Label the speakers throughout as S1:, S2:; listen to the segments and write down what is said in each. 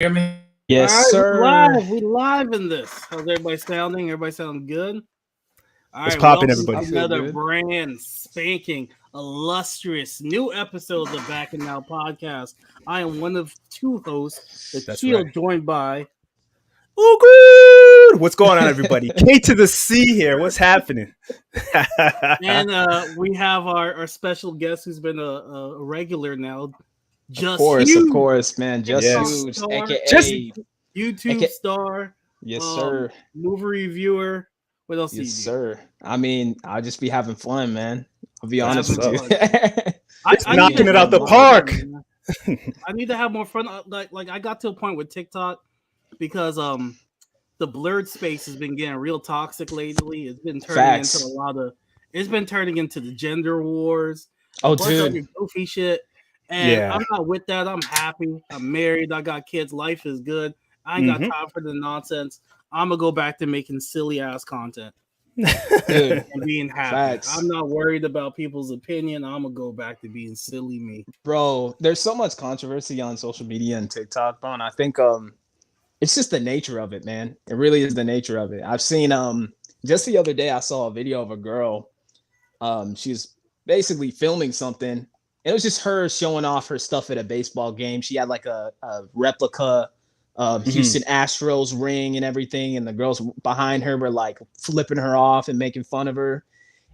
S1: Hear me?
S2: Yes,
S3: All right, we
S2: sir.
S3: live. We live in this. How's everybody sounding? Everybody sounding good? All
S4: What's
S3: right,
S4: popping,
S3: welcome
S2: I
S4: everybody?
S3: to
S2: feel
S3: another
S2: good.
S3: brand spanking, illustrious new episode of the Back and Now podcast. I am one of two hosts, the
S4: That's right.
S3: Keel, joined by.
S4: Oh, good. What's going on, everybody? K to the C here. What's happening?
S3: And we have our special guest who's been a regular now, Just
S2: Of
S3: Huge,
S2: course, man. Just
S3: TikTok
S4: Yes.
S2: huge,
S3: star,
S4: Just
S3: YouTube
S2: aka.
S3: star,
S2: Yes, sir.
S3: movie reviewer. What else do
S2: Yes,
S3: you do?
S2: sir. I mean, I'll just be having fun, man. I'll be
S4: that's
S2: honest
S4: what's
S3: Having
S2: with
S4: up.
S2: you.
S3: fun.
S4: Just
S3: I need to
S4: knocking it
S3: have
S4: out the
S3: more
S4: park.
S3: fun, man. I need to have more fun. Like I got to a point with TikTok because the blurred space has been getting real toxic lately. It's been turning into a
S2: Facts.
S3: lot of. It's been turning into the gender wars, a
S2: Oh,
S3: bunch of other
S2: dude.
S3: goofy shit, and
S4: Yeah.
S3: I'm not with that. I'm happy. I'm married. I got kids. Life is good. I ain't got
S4: hmm
S3: time for the nonsense. I'm gonna go back to making silly ass content
S2: Dude.
S3: and being happy.
S2: Facts.
S3: I'm not worried about people's opinion. I'm gonna go back to being silly me.
S2: Bro, there's so much controversy on social media and TikTok, bro. And I think it's just the nature of it, man. It really is the nature of it. I've seen just the other day I saw a video of a girl. She's basically filming something. It was just her showing off her stuff at a baseball game. She had like a replica of
S4: hmm
S2: Houston Astros ring and everything, and the girls behind her were like flipping her off and making fun of her.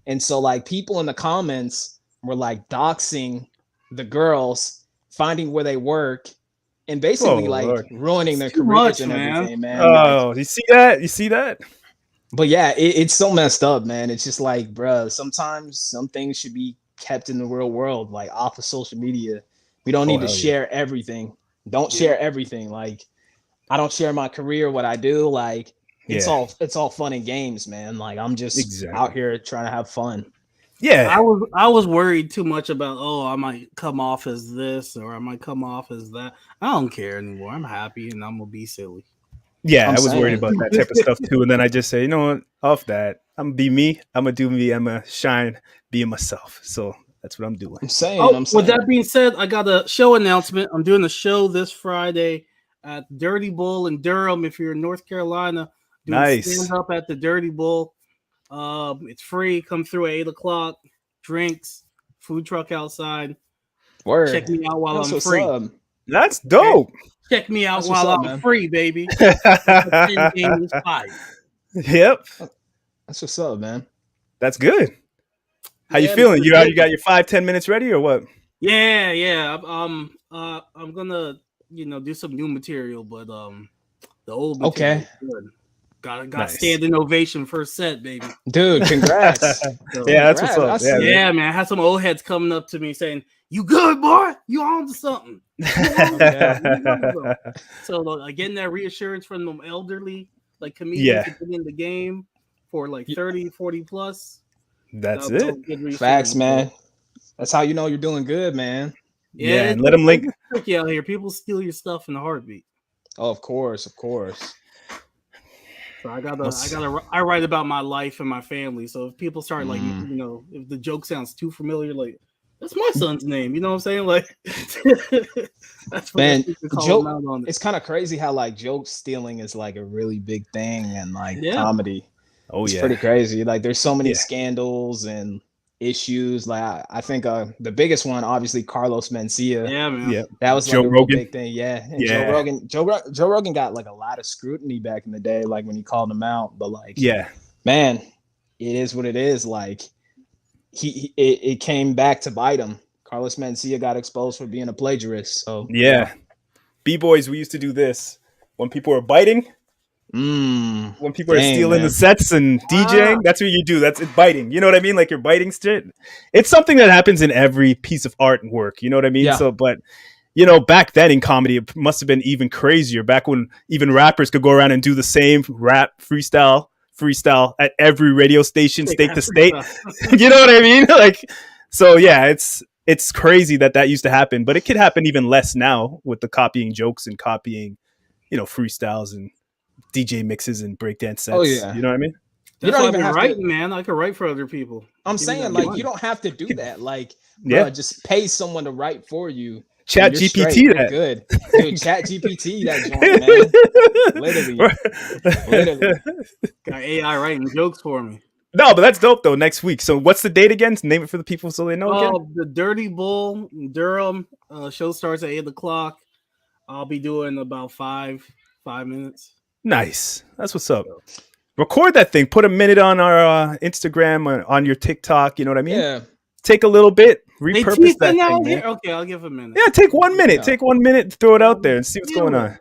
S2: And so like people in the comments were like doxing the girls, finding where they work, and
S4: Oh
S2: basically like
S4: Lord.
S2: ruining
S3: It's
S2: their
S3: too
S2: careers
S3: much,
S2: and
S3: man.
S2: everything, man. Like,
S4: Oh, you see that? You see that?
S2: but yeah, it's so messed up, man. It's just like, bruh, sometimes some things should be kept in the real world, like off of social media. We don't
S4: Oh
S2: need to
S4: hell yeah.
S2: share everything. Don't
S3: Yeah.
S2: share everything. Like, I don't share my career, what I do. Like,
S4: Yeah.
S2: it's all fun and games, man. Like, I'm just out
S4: Exactly.
S2: here trying to have fun.
S4: Yeah.
S3: I was worried too much about I might come off as this or I might come off as that. I don't care anymore. I'm happy and I'm gonna be silly.
S4: Yeah.
S2: I'm
S4: I was worried
S2: saying,
S4: about that type of stuff too, and then I just say, you know what? Off that. I'm gonna be me. I'm gonna do me. I'm gonna shine, being myself. So that's what I'm doing.
S2: I'm
S3: With
S2: saying.
S3: that being said, I got a show announcement. I'm doing a show this Friday at Dirty Bull in Durham. If you're in North Carolina, doing stand
S4: Nice.
S3: up at the Dirty Bull. It's free. Come through at 8 o'clock. Drinks, food truck outside.
S2: Word.
S3: Check me out while
S2: That's
S3: I'm
S2: what's
S3: free.
S2: up.
S4: That's
S3: Okay,
S4: dope.
S3: check me out
S2: That's what's
S3: while
S2: up,
S3: I'm
S2: man.
S3: free, baby. The 10 game is fire.
S4: Yep.
S2: That's what's up, man.
S4: That's good. How you
S3: Yeah, man,
S4: feeling?
S3: it's
S4: You got your 5-10 minutes ready or what?
S3: yeah. I'm gonna do some new material, but the old material
S2: Okay.
S3: is good. Got
S4: Nice.
S3: standing ovation first set, baby.
S2: Dude, congrats.
S3: So
S4: Yeah, that's what's
S2: Congrats.
S4: up.
S2: I
S4: Yeah,
S2: see.
S4: man.
S3: yeah, man, I had some old heads coming up to me saying, "You good, boy? You on to something? You on to
S2: Okay.
S3: something? You on to something?" So getting that reassurance from them elderly like comedians
S4: Yeah,
S3: who've been in the game for like 30, 40 plus.
S4: that's
S3: That
S4: it.
S3: was good
S2: Facts,
S3: reassurance.
S2: man.
S3: So,
S2: That's how you know you're doing good, man.
S3: yeah,
S4: Yeah, and let them link.
S3: it's tricky out here. People steal your stuff in a heartbeat.
S2: Oh, of course, of course.
S3: So
S4: What's-
S3: I write about my life and my family. So if people start
S2: Mm.
S3: if the joke sounds too familiar, like that's my son's name. You know what I'm saying? Like that's what
S2: Man,
S3: you call them
S2: joke.
S3: out on it.
S2: It's kind of crazy how like joke stealing is like a really big thing and like
S3: Yeah,
S2: comedy.
S4: Oh
S2: It's
S4: yeah,
S2: pretty crazy. Like there's so many
S4: yeah,
S2: scandals and issues. Like I think the biggest one, obviously Carlos Mencia.
S3: yeah, man.
S4: yeah.
S2: That was like
S4: Joe
S2: a real
S4: Rogan.
S2: big thing, yeah. And
S4: Yeah,
S2: Joe Rogan got like a lot of scrutiny back in the day, like when he called him out. But like,
S4: yeah,
S2: man, it is what it is. Like it came back to bite him. Carlos Mencia got exposed for being a plagiarist. So yeah.
S4: yeah. B-boys, we used to do this when people were biting, when people are
S2: Dang,
S4: stealing the
S2: man.
S4: sets and
S3: Ah,
S4: DJing. That's what you do. That's it, biting. You know what I mean? Like you're biting shit. It's something that happens in every piece of art and work. You know what I mean?
S2: Yeah.
S4: So, but back then in comedy, it must have been even crazier. Back when even rappers could go around and do the same rap freestyle at every radio station,
S3: take
S4: state
S3: that
S4: to state.
S3: freestyle.
S4: You know what I mean? Like, so yeah, it's crazy that used to happen, but it could happen even less now with the copying jokes and copying, freestyles and DJ mixes and breakdance
S2: Oh
S4: sets.
S2: yeah.
S4: You know what I mean?
S2: You
S3: That's
S2: don't
S3: why I've
S2: even
S3: been
S2: have to.
S3: writing, man. I can write for other people.
S2: I'm
S3: Give me that
S2: saying like
S3: money.
S2: you don't have to do that. Like,
S4: Yeah,
S2: bro, just pay someone to write for you
S4: Chat
S2: You're straight.
S4: GPT
S2: You're
S4: that.
S2: good, dude. Chat GPT that joint, man. Literally.
S3: Got AI writing jokes for me.
S4: No, but that's dope though. Next week. So what's the date again? Name it for the people so they know again.
S3: The Dirty Bull in Durham show starts at 8:00. I'll be doing about five minutes.
S4: Nice. That's what's up. Record that thing. Put a minute on our Instagram, on your TikTok. You know what I mean?
S2: Yeah.
S4: Take a little bit.
S3: They
S4: Repurpose that
S3: now
S4: thing, man.
S3: here? Okay, I'll give a minute.
S4: Yeah, take 1 minute.
S2: Yeah.
S4: Take 1 minute. Throw it out there and see what's going on.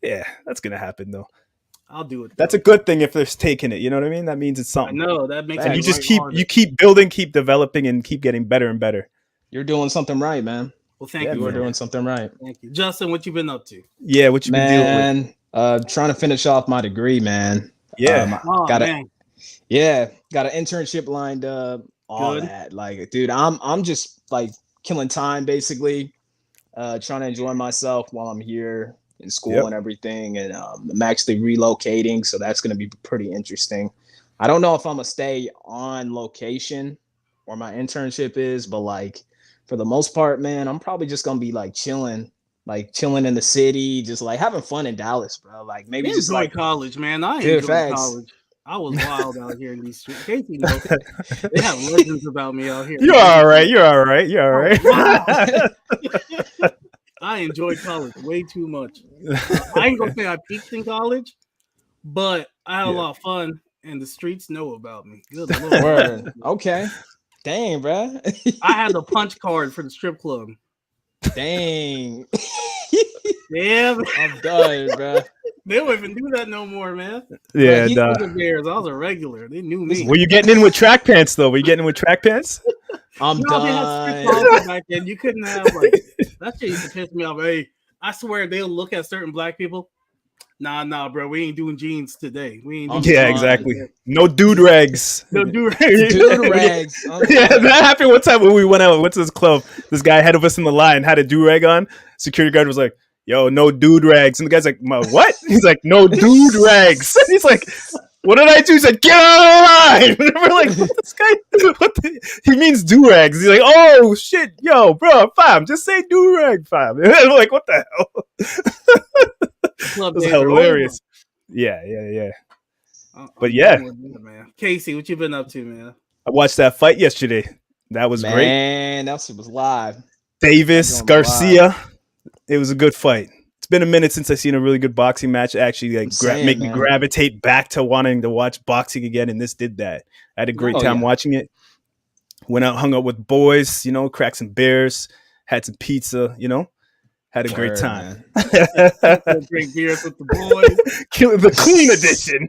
S4: Yeah, that's gonna happen though.
S3: I'll do it.
S4: That's a good thing if they're taking it. You know what I mean? That means it's
S3: I
S4: something.
S3: know that makes.
S4: And
S3: it
S4: you just
S3: harder.
S4: keep building, keep developing, and keep getting better and better.
S2: You're doing something right, man.
S3: Well, thank
S2: You
S3: you.
S2: are doing something right.
S3: Thank you, Justin. What you been up to?
S4: Yeah, what you been dealing with?
S2: Man, trying to finish off my degree, man.
S4: Yeah.
S2: Got
S3: man.
S2: an internship lined up. All
S3: Good.
S2: that, like, dude, I'm just like killing time, basically, trying to enjoy myself while I'm here in school and everything. And I'm actually relocating, so that's going to be pretty interesting. I don't know if I'm gonna stay on location where my internship is, but like for the most part, man, I'm probably just gonna be like chilling in the city, just like having fun in Dallas, bro. Like maybe just
S3: enjoy
S2: like
S3: college, man. I
S2: Dude,
S3: enjoyed
S2: facts.
S3: college. I was wild out here in these streets. Casey knows. They have legends about me out here.
S4: You're all right. You're all right. You're all right.
S3: Wow. I enjoyed college way too much. I ain't gonna say I peaked in college, but I had a lot of fun, and the streets know about me. Good Lord.
S2: Word. Okay. Dang, bro.
S3: I had the punch card for the strip club.
S2: Dang.
S3: Yeah,
S2: I'm done, bro.
S3: they don't even do that no more, man.
S4: Yeah.
S3: He
S4: Nah.
S3: was the Bears. I was a regular. They knew me.
S4: Were you getting in with track pants though? Were you getting in with track pants?
S2: I'm
S3: No, they had strict
S2: done.
S3: policy back then. You couldn't have like that shit used to piss me off. Hey, I swear they'll look at certain black people. Nah, bro. We ain't doing jeans today. We ain't doing
S2: I'm
S4: Yeah,
S2: done.
S4: exactly. No dude rags.
S3: No do
S2: Dude rags. I'm
S4: Yeah,
S2: done.
S4: that happened one time when we went to this club. This guy ahead of us in the line had a do-rag on. Security guard was like, yo, no dude rags. And the guy's like, what? He's like, no dude rags. He's like, what did I do? He's like, get out of the line. And we're like, this guy, he means do-rags. He's like, oh, shit, yo, bro, fam, just say do-rag, fam. And we're like, what the hell?
S3: Club
S4: It was
S3: days are
S4: hilarious. Yeah.
S3: over.
S4: But yeah.
S3: Man. Casey, what you been up to, man?
S4: I watched that fight yesterday. That was great.
S2: Man, that shit was live.
S4: Davis,
S2: I'm doing
S4: Garcia. It was a good fight. It's been a minute since I've seen a really good boxing match actually like make me gravitate back to wanting to watch boxing again, and this did that. I had a great time watching it. Went out, hung out with boys, cracked some beers, had some pizza, had a great time.
S3: Drink beers with the boys.
S4: The clean edition.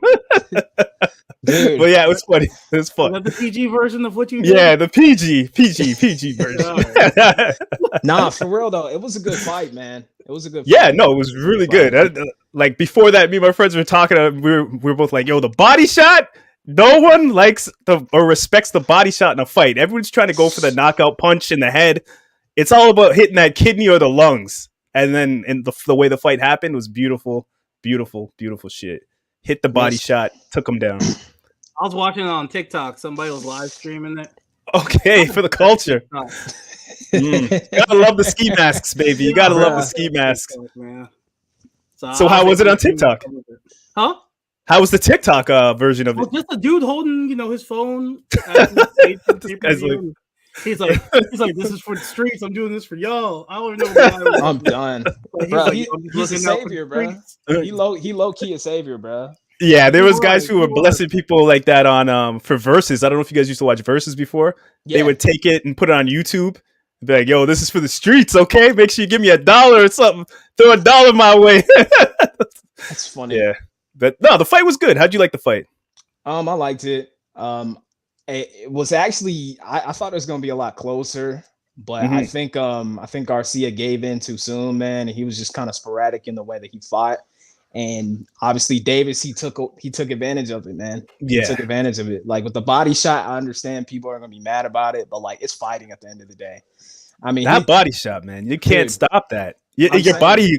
S2: Dude.
S4: But yeah, it was funny. It was fun.
S3: Is that the PG version of what you did?
S4: Yeah, the PG version.
S2: Nah, for real though, it was a good fight, man. It was a good fight.
S4: Yeah, no, it was really good. Like before that, me and my friends were talking. We were both like, "Yo, the body shot. No one likes or respects the body shot in a fight. Everyone's trying to go for the knockout punch in the head. It's all about hitting that kidney or the lungs." And then the way the fight happened was beautiful, beautiful, beautiful shit. Hit the body shot, took him down.
S3: I was watching it on TikTok. Somebody was live streaming it.
S4: Okay, for the culture. Gotta love the ski masks, baby. You gotta love the ski masks.
S3: Man.
S4: So how was it on TikTok?
S3: Huh?
S4: How was the TikTok version of it?
S3: Well, just a dude holding, his phone. He's like, this is for the streets. I'm doing this for y'all. I don't even know.
S2: I'm done. Bro, he's a savior, bro. He low key a saviir, bro.
S4: Yeah, there was guys who were blessing people like that on for Versus. I don't know if you guys used to watch Versus before. Yeah. They would take it and put it on YouTube. Be like, yo, this is for the streets, okay? Make sure you give me $1 or something. Throw $1 my way.
S2: That's funny.
S4: Yeah. But no, the fight was good. How'd you like the fight?
S2: I liked it. It was actually I thought it was gonna be a lot closer, but I think Garcia gave in too soon, man. And he was just kind of sporadic in the way that he fought. And obviously Davis, he took advantage of it, man.
S4: Yeah.
S2: He took advantage of it. Like with the body shot, I understand people are gonna be mad about it, but like it's fighting at the end of the day. I mean,
S4: that body shot, man. You can't stop that. Your body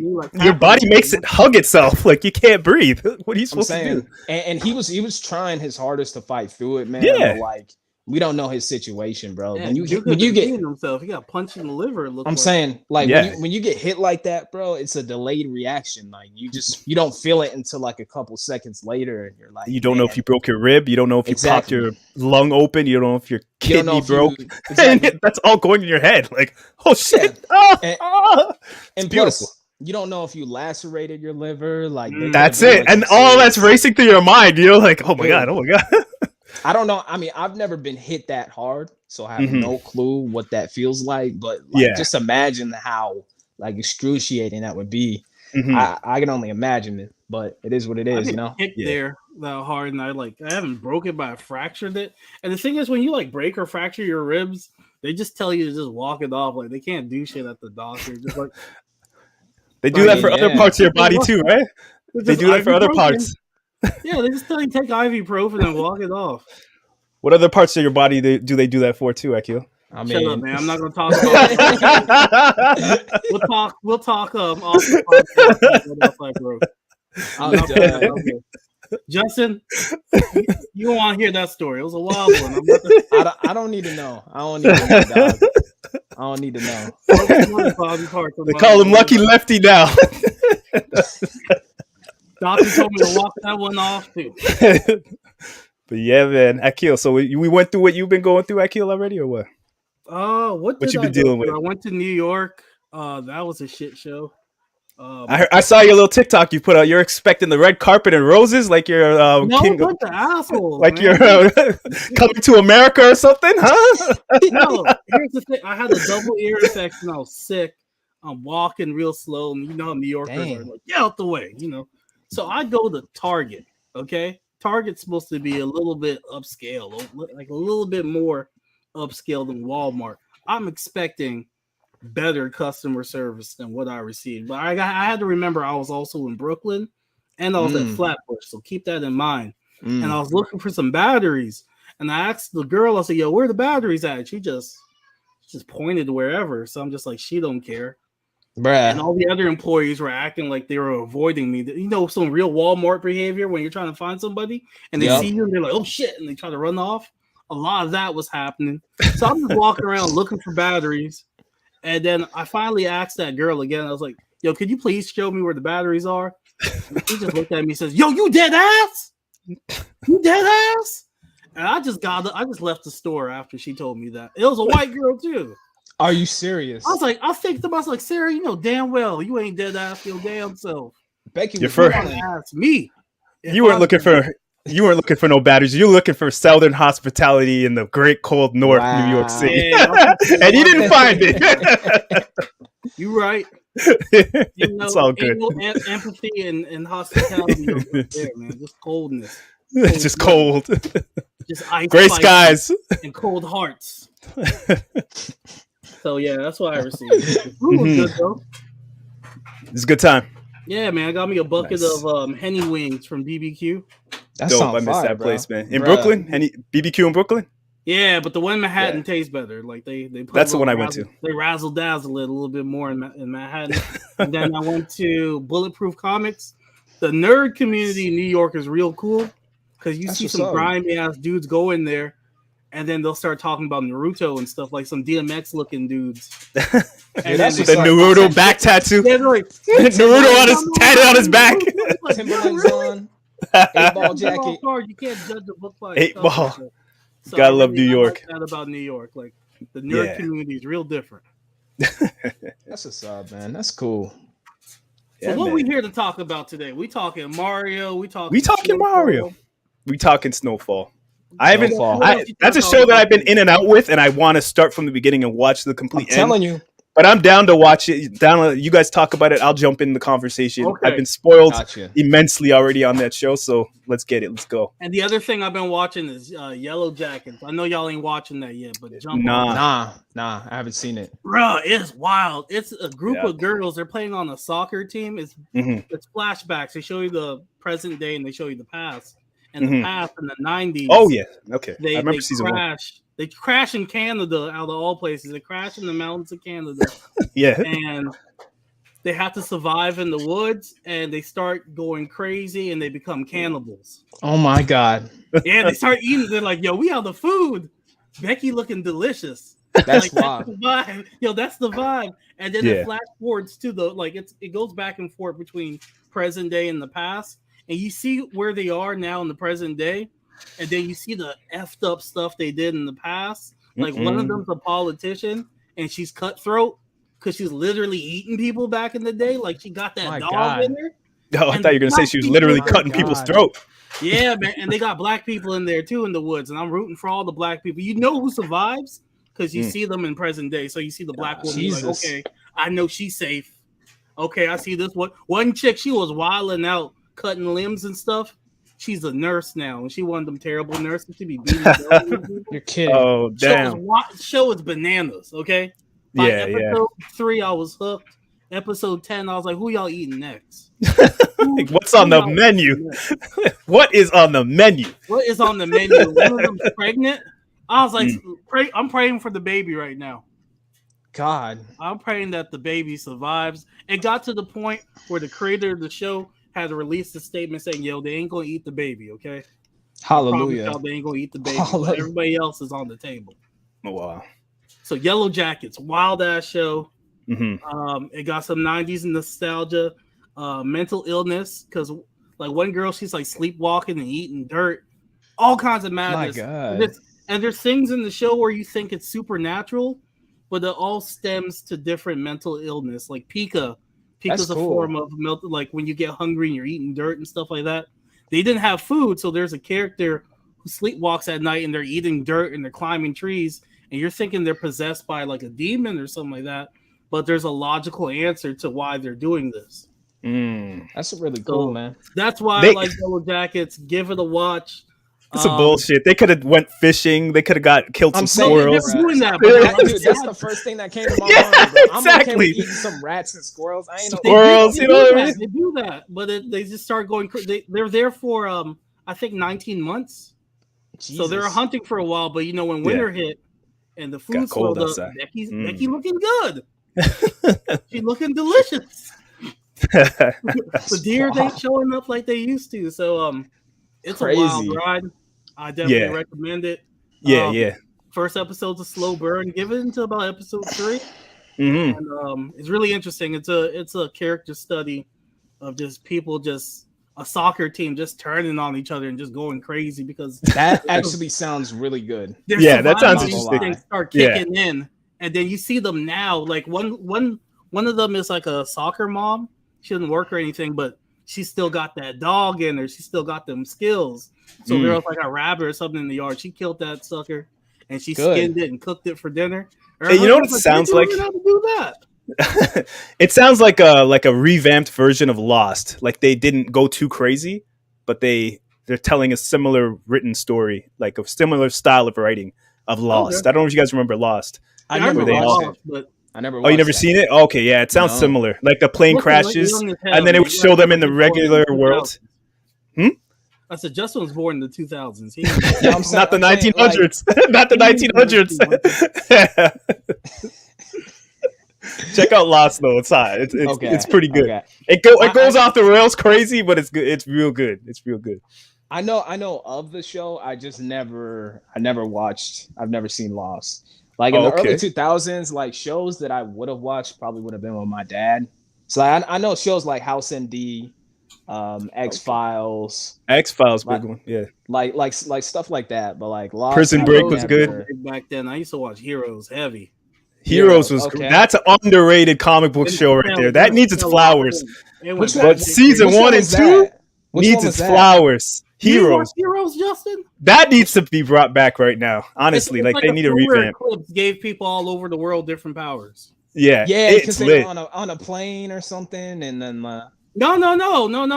S4: makes it hug itself. Like you can't breathe. What are you supposed to do?
S2: And he was trying his hardest to fight through it, man.
S4: Yeah.
S2: But like we don't know his situation, bro.
S3: Yeah,
S2: When you
S3: Duke
S2: when you get
S3: himself, he got punched in the liver. It looked
S2: I'm
S3: like.
S2: saying, like,
S4: Yeah.
S2: when you get hit like that, bro, it's a delayed reaction. Like you don't feel it until like a couple seconds later, and you're like,
S4: You don't know if
S2: man,
S4: you broke your rib. You don't know if you popped
S2: exactly.
S4: your lung open. You don't know if your
S2: You don't know
S4: kidney
S2: if
S4: broke.
S2: you exactly.
S4: That's all going in your head. Like, oh shit!
S2: And,
S4: It's
S2: and
S4: beautiful.
S2: plus, you don't know if you lacerated your liver. Like, there could
S4: That's
S2: have been,
S4: it,
S2: like,
S4: and
S2: some
S4: all that's
S2: serious-
S4: racing through your mind. You're like, oh my
S2: Dude.
S4: god, oh my god.
S2: I don't know. I mean, I've never been hit that hard, so I have
S4: Mhm.
S2: no clue what that feels like. But like,
S4: Yeah.
S2: just imagine how like excruciating that would be.
S4: Mhm.
S2: I can only imagine it, but it is what it
S3: I
S2: is,
S3: get
S2: you know.
S3: hit
S4: Yeah.
S3: there that hard, and I haven't broke it, but I fractured it. And the thing is, when you like break or fracture your ribs, they just tell you to just walk it off. Like they can't do shit at the doctor. Just like
S4: They do that for other
S2: Yeah.
S4: parts of your body too, right? They do that for other parts.
S3: Yeah, they just tell you take ibuprofen and walk it off.
S4: What other parts of your body do they do that for too, Akil?
S2: I
S3: Shut up,
S2: mean,
S3: man. I'm not gonna talk about it. We'll talk off the podcast. What I broke.
S2: I'm done.
S3: Justin, you don't want to hear that story. It was a wild one.
S2: I don't need to know. I don't need to know, dog. I don't need to know.
S4: They call him Lucky Lefty now.
S3: Doctor told me to walk that one off too.
S4: But yeah, man, Akil. So we went through what you've been going through, Akil, already, or what?
S3: What
S4: you
S3: I
S4: been
S3: go
S4: dealing
S3: through?
S4: with?
S3: I went to New York. That was a shit show.
S4: I saw your little TikTok you put out. You're expecting the red carpet and roses, like you're
S3: no,
S4: king,
S3: bunch of assholes.
S4: like
S3: man.
S4: you're coming to America or something, huh?
S3: No, here's the thing. I had a double ear infection. I was sick. I'm walking real slow, and you know how New Yorkers are
S2: Dang.
S3: like, get out the way, you know. So I go to Target. Okay, Target's supposed to be a little bit upscale, like a little bit more upscale than Walmart. I'm expecting better customer service than what I received, but I had to remember I was also in Brooklyn, and I was at Flatbush, so keep that in mind. And I was looking for some batteries, and I asked the girl, I said, "Yo, where are the batteries at?" She just pointed to wherever. So I'm just like, she don't care.
S2: Bruh.
S3: And all the other employees were acting like they were avoiding me. You know, some real Walmart behavior when you're trying to find somebody and they
S2: Yep.
S3: see you and they're like, oh shit, and they try to run off. A lot of that was happening. So I'm just walking around looking for batteries. And then I finally asked that girl again. I was like, yo, could you please show me where the batteries are? And she just looked at me and says, yo, you dead ass? You dead ass? And I just left the store after she told me that. It was a white girl too.
S2: Are you serious?
S3: I was like, Sarah, you know damn well you ain't dead ass your damn self.
S2: Becky
S4: Your
S2: was
S4: first-
S3: You wanna ask me.
S4: You weren't looking for no batteries. You were looking for Southern hospitality in the great cold North New York
S2: Wow.
S4: City,
S3: Yeah,
S4: and you didn't find it.
S3: You right. You know,
S4: It's all good.
S3: ain't no empathy and hospitality over there, man. Just coldness.
S4: It's just cold.
S3: Just ice
S4: Gray
S3: spikes
S4: skies.
S3: and cold hearts. So yeah, that's what I received. The food was good though.
S4: It's a good time.
S3: Yeah, man. I got me a bucket
S4: Nice.
S3: of Henny wings from BBQ.
S2: That
S4: Dope.
S2: sounds
S4: I miss
S2: fire,
S4: that
S2: bro.
S4: place, man. In
S2: Bruh.
S4: Brooklyn, any BBQ in Brooklyn?
S3: Yeah, but the one in Manhattan
S4: Yeah.
S3: tastes better. Like they put
S4: That's
S3: a
S4: the one
S3: little
S4: I went to.
S3: They razzle dazzle it a little bit more in Manhattan. And then I went to Bulletproof Comics. The nerd community in New York is real cool because you
S2: That's
S3: see
S2: what's
S3: some
S2: up.
S3: grimy ass dudes go in there, and then they'll start talking about Naruto and stuff, like some DMX looking dudes. And
S2: that's
S3: then
S2: what's
S4: The
S2: up.
S4: Naruto back tattoo.
S3: they're like,
S4: Naruto on his tatted on his back.
S2: Timberlands on, 8-ball jacket.
S3: You can't judge a book by its
S4: 8 ball.
S3: cover. So
S4: Gotta
S3: I
S4: love New
S3: I
S4: York.
S3: like that about New York, like the nerd
S4: Yeah.
S3: community is real different.
S2: That's what's up, man. That's cool.
S3: So
S4: Yeah,
S3: what
S4: man.
S3: we here to talk about today? We talking Mario. We talking
S4: Snowfall.
S3: Mario.
S4: We talking Snowfall. I haven't.
S2: Snowfall.
S4: That's a show that I've been in and out with, and I want to start from the beginning and watch the
S2: I'm
S4: complete end.
S2: telling you.
S4: But I'm down to watch it. You guys talk about it. I'll jump in the conversation.
S3: Okay.
S4: I've been spoiled
S2: Gotcha.
S4: immensely already on that show, so let's get it. Let's go.
S3: And the other thing I've been watching is Yellow Jackets. I know y'all ain't watching that yet, but jump on.
S2: Nah, I haven't seen it.
S3: Bruh, it's wild. It's a group
S4: Yeah.
S3: of girls. They're playing on a soccer team. It's flashbacks. They show you the present day and they show you the past. And the past in the 90s.
S4: Oh yeah, okay.
S3: They
S4: I remember season 1.
S3: crash. They crash in Canada out of all places. They crash in the mountains of Canada.
S4: Yeah.
S3: And they have to survive in the woods, and they start going crazy, and they become cannibals.
S2: Oh my god.
S3: Yeah, they start eating. They're like, "Yo, we have the food." Becky looking delicious.
S2: That's
S3: That's
S2: wild.
S3: the vibe. That's the vibe. And then it flash forwards to it goes back and forth between present day and the past. And you see where they are now in the present day. And then you see the effed up stuff they did in the past. Like one of them's a politician and she's cutthroat because she's literally eating people back in the day. Like she got that dog in her.
S4: Oh, I thought you were gonna say she was literally cutting people's throat.
S3: Yeah, man. And they got black people in there too in the woods. And I'm rooting for all the black people. You know who survives? Because you see them in present day. So you see the black woman like, okay, I know she's safe. Okay, I see this one chick, she was wilding out, cutting limbs and stuff. She's a nurse now, and she one of them terrible nurses. She be beating people.
S2: You're kidding.
S4: Oh, damn.
S3: Show is bananas, okay? By episode 3, I was hooked. Episode 10, I was like, who y'all eating next?
S4: What's on the menu? What is on the menu?
S3: What is on the menu? One of them's pregnant. I was like, I'm praying for the baby right now.
S2: God.
S3: I'm praying that the baby survives. It got to the point where the creator of the show had to release a statement saying, yo, they ain't going to eat the baby, okay?
S2: Hallelujah.
S3: They ain't going to eat the baby. Everybody else is on the table.
S4: Oh, wow.
S3: So Yellow Jackets, wild-ass show.
S4: Mm-hmm.
S3: It got some 90s nostalgia, mental illness, because like one girl, she's like sleepwalking and eating dirt. All kinds of madness.
S2: My God.
S3: And there's things in the show where you think it's supernatural, but it all stems to different mental illness. Like Pika. Pika's a form of like when you get hungry and you're eating dirt and stuff like that. They didn't have food, so there's a character who sleepwalks at night and they're eating dirt and they're climbing trees, and you're thinking they're possessed by like a demon or something like that. But there's a logical answer to why they're doing this.
S2: That's really cool, man.
S3: That's why I like Yellow Jackets. Give it a watch.
S4: It's some bullshit. They could have went fishing. They could have killed some squirrels.
S3: They're doing that,
S2: dude, that's the first thing that came to my mind. Bro. I'm okay with eating some rats and squirrels. I ain't
S4: squirrels.
S3: They do that, but they just start going. They're there for I think 19 months. Jesus. So they're hunting for a while. But when winter hit and the food swelled up, Becky looking good. She's looking delicious. The deer ain't showing up like they used to. So it's crazy. A wild ride. I definitely recommend it.
S4: Yeah.
S3: First episode's a slow burn. Give it until about episode 3. And it's really interesting. It's a character study of just people, just a soccer team just turning on each other and just going crazy because
S2: that actually sounds really good.
S4: That sounds interesting.
S3: Things start kicking in, and then you see them now. Like one of them is like a soccer mom. She doesn't work or anything, but she still got that dog in her. She still got them skills. So there was like a rabbit or something in the yard. She killed that sucker, and she skinned it and cooked it for dinner.
S4: Hey, you know what it sounds like?
S3: How to do that?
S4: It sounds like a revamped version of Lost. Like they didn't go too crazy, but they're telling a similar written story, like a similar style of writing of Lost. I don't know if you guys remember Lost.
S2: I never watched it. I never.
S4: Oh, you never seen it? Okay, yeah, it sounds similar. Like the plane crashes, and then it would show them in the regular world.
S3: I said Justin was born in the 2000s.
S4: Not the 1900s. Not the 1900s. Check out Lost though. It's hot. It's pretty good. Okay. It goes off the rails crazy, but it's good. It's real good. It's real good.
S2: I know of the show. I never watched. I've never seen Lost. Like in the early 2000s, like shows that I would have watched probably would have been with my dad. So I know shows like House MD, X-Files.
S4: X-Files, big one. Yeah.
S2: Like stuff like that. But like Lost,
S4: Prison Break was good.
S3: Back then, I used to watch Heroes heavy.
S4: Heroes was that's an underrated comic book show right there. That needs its flowers. But season 1 and 2 needs its flowers. Heroes,
S3: Justin.
S4: That needs to be brought back right now. Honestly, like they need a revamp.
S3: Eclipse gave people all over the world different powers.
S2: Yeah, because they were on a plane or something, and then
S3: no. It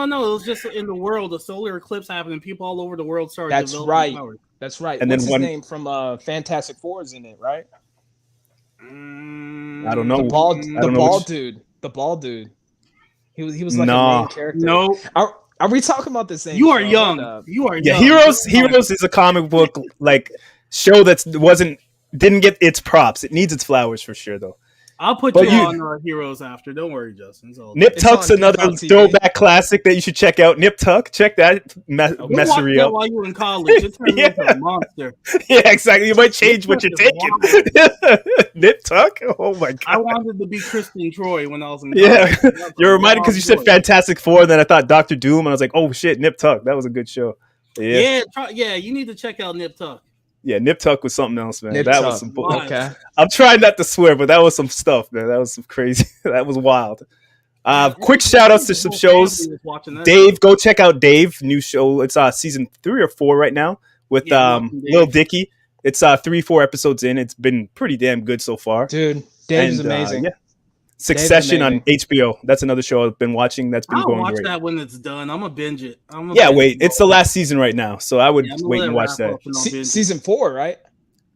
S3: was just in the world. A solar eclipse happened, and people all over the world started. Developing powers.
S2: That's right.
S4: And
S2: what's
S4: then
S2: his name from Fantastic Four is in it, right?
S4: I don't know.
S2: The bald dude. He was like a main character.
S3: No.
S2: Are we talking about the same?
S3: You are young. You are young.
S4: Heroes is a comic book like show that didn't get its props. It needs its flowers for sure, though.
S3: I'll put
S2: But
S3: you
S4: you-
S3: on Heroes after. Don't worry, Justin. It's all
S4: Nip
S2: It's
S4: Tuck's
S2: on
S4: another
S2: Peacock TV.
S4: throwback classic that you should check out. Nip Tuck, check that
S3: We'll watch
S4: messery
S3: that
S4: up.
S3: while you were in college. It turned me
S4: Yeah.
S3: into a monster.
S4: Yeah, exactly. You might change what you're
S3: Nip Tuck
S4: taking. Nip Tuck? Oh my
S3: I
S4: god.
S3: wanted to be Kristen Troy when I was in
S4: Yeah.
S3: college. That's
S4: You're
S3: a
S4: reminded because you
S3: wild
S4: said
S3: boy.
S4: Fantastic Four, then I thought Doctor Doom, and I was like, oh shit, Nip Tuck. That was a good show. Yeah.
S3: Yeah, you need to check out Nip Tuck.
S4: Yeah, Nip Tuck was something else, man.
S2: Nip
S4: that
S2: Tuck.
S4: was some
S3: Wild.
S2: Okay.
S4: I'm trying not to swear, but that was some stuff, man. That was some crazy. That was wild. Quick shout outs to some
S3: The whole
S4: shows.
S3: family was watching that.
S4: Dave, go check out Dave, new show. It's season 3 or 4 right now with
S3: Yeah, welcome, Dave.
S4: Lil Dicky. It's 3-4 episodes in. It's been pretty damn good so far.
S2: Dude, Dave's
S4: And,
S2: amazing.
S4: yeah. Succession on
S2: amazing.
S4: HBO. That's another show I've been watching. That's been
S3: I'll
S4: going
S3: watch
S4: great.
S3: that when it's done. I'm gonna binge it.
S4: Yeah, wait. It's the last season right now, so I would
S3: I'm gonna
S4: wait
S3: let
S4: and
S3: it
S4: watch
S3: wrap
S4: that.
S3: up and I'll binge it.
S2: Season 4, right?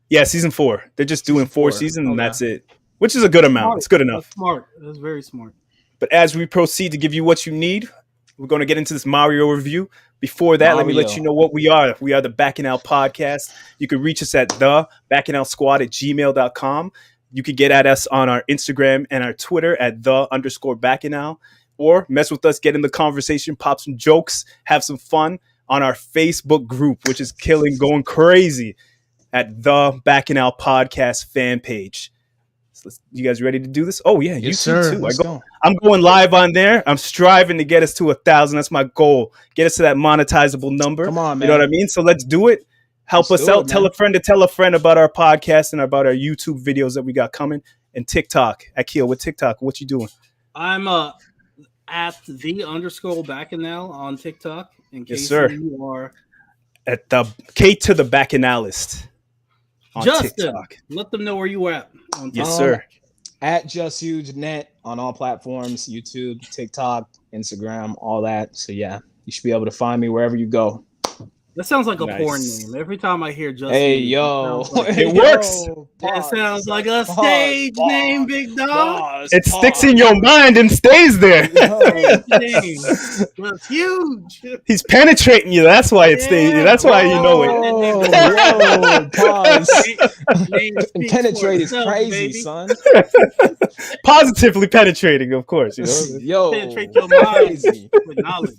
S4: Yeah, season 4. They're just doing
S2: Season
S4: 4
S2: 4.
S4: seasons, and
S2: Okay.
S4: that's it. Which is a good amount.
S3: Smart.
S4: It's good enough.
S3: That's smart. That's very smart.
S4: But as we proceed to give you what you need, we're going to get into this Mario review. Before that, let me let
S2: Mario.
S4: you know what we are. We are the Backing Out Podcast. You can reach us at thebackingoutSquad@gmail.com. You can get at us on our Instagram and our Twitter at _backingout, or mess with us, get in the conversation, pop some jokes, have some fun on our Facebook group, which is going crazy at the Backing Out Podcast fan page. So you guys ready to do this? Oh yeah,
S2: Yes,
S4: YouTube
S2: sir.
S4: too.
S2: Let's go.
S4: I'm going live on there. I'm striving to get us to 1,000. That's my goal. Get us to that monetizable number.
S2: Come on, man.
S4: You know what I mean? So let's do it. Help
S2: Let's
S4: us
S2: do
S4: out.
S2: it,
S4: Tell
S2: man.
S4: a friend to tell a friend about our podcast and about our YouTube videos that we got coming. And TikTok. Akil, with TikTok, what you doing?
S3: I'm at the _backinal on TikTok. In
S4: Yes,
S3: case
S4: sir.
S3: you are
S4: At the K to the Backinalist on
S3: Justin.
S4: TikTok.
S3: Let them know where you at. On
S4: Yes,
S3: TikTok.
S4: sir.
S2: At Just Huge Net on all platforms, YouTube, TikTok, Instagram, all that. So yeah, you should be able to find me wherever you go.
S3: That sounds like a
S4: Nice.
S3: porn name. Every time I hear Justin,
S2: Hey yo,
S3: it sounds like,
S4: It works.
S3: that sounds like a stage name, big dog.
S4: It sticks in your mind and stays there.
S3: Stage name. That's huge.
S4: He's penetrating you. That's why it stays.
S3: Yeah,
S4: That's why you know it.
S2: Yo, pause.
S3: Name speaks
S2: Penetrate
S3: for
S2: is
S3: itself,
S2: crazy,
S3: baby.
S2: son.
S4: Positively penetrating, of course. You know?
S2: Yo,
S3: Penetrate your mind
S2: crazy.
S3: with knowledge.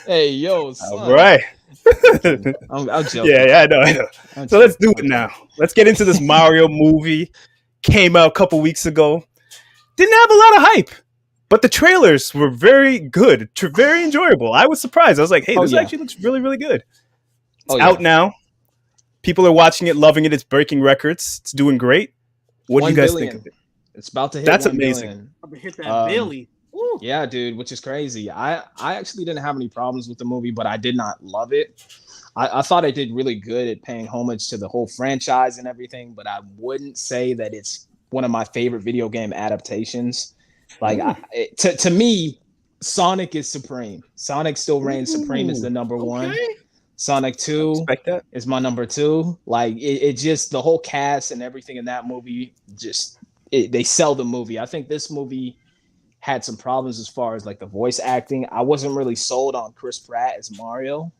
S2: Hey, yo, son.
S4: All right.
S2: I'm joking.
S4: Yeah, I know.
S2: I'm
S4: So let's do
S2: joking.
S4: it now. Let's get into this Mario movie. Came out a couple weeks ago. Didn't have a lot of hype, but the trailers were very good, very enjoyable. I was surprised. I was like, hey,
S2: Oh,
S4: this
S2: yeah.
S4: actually looks really, really good. It's
S2: Oh, yeah.
S4: out now. People are watching it, loving it. It's breaking records. It's doing great. What do
S2: 1
S4: you guys
S2: billion.
S4: think of it?
S2: It's about to hit.
S4: That's
S2: 1
S4: amazing.
S2: billion.
S3: I'm gonna hit that
S2: Um,
S3: Billy. Woo.
S2: Yeah, dude, which is crazy. I actually didn't have any problems with the movie, but I did not love it. I thought it did really good at paying homage to the whole franchise and everything, but I wouldn't say that it's one of my favorite video game adaptations. Like to me, Sonic is supreme. Sonic still reigns supreme as the number one.
S3: Okay.
S2: Sonic 2
S4: Expect that?
S2: is my number 2. Like it just the whole cast and everything in that movie they sell the movie. I think this movie had some problems as far as like the voice acting. I wasn't really sold on Chris Pratt as Mario,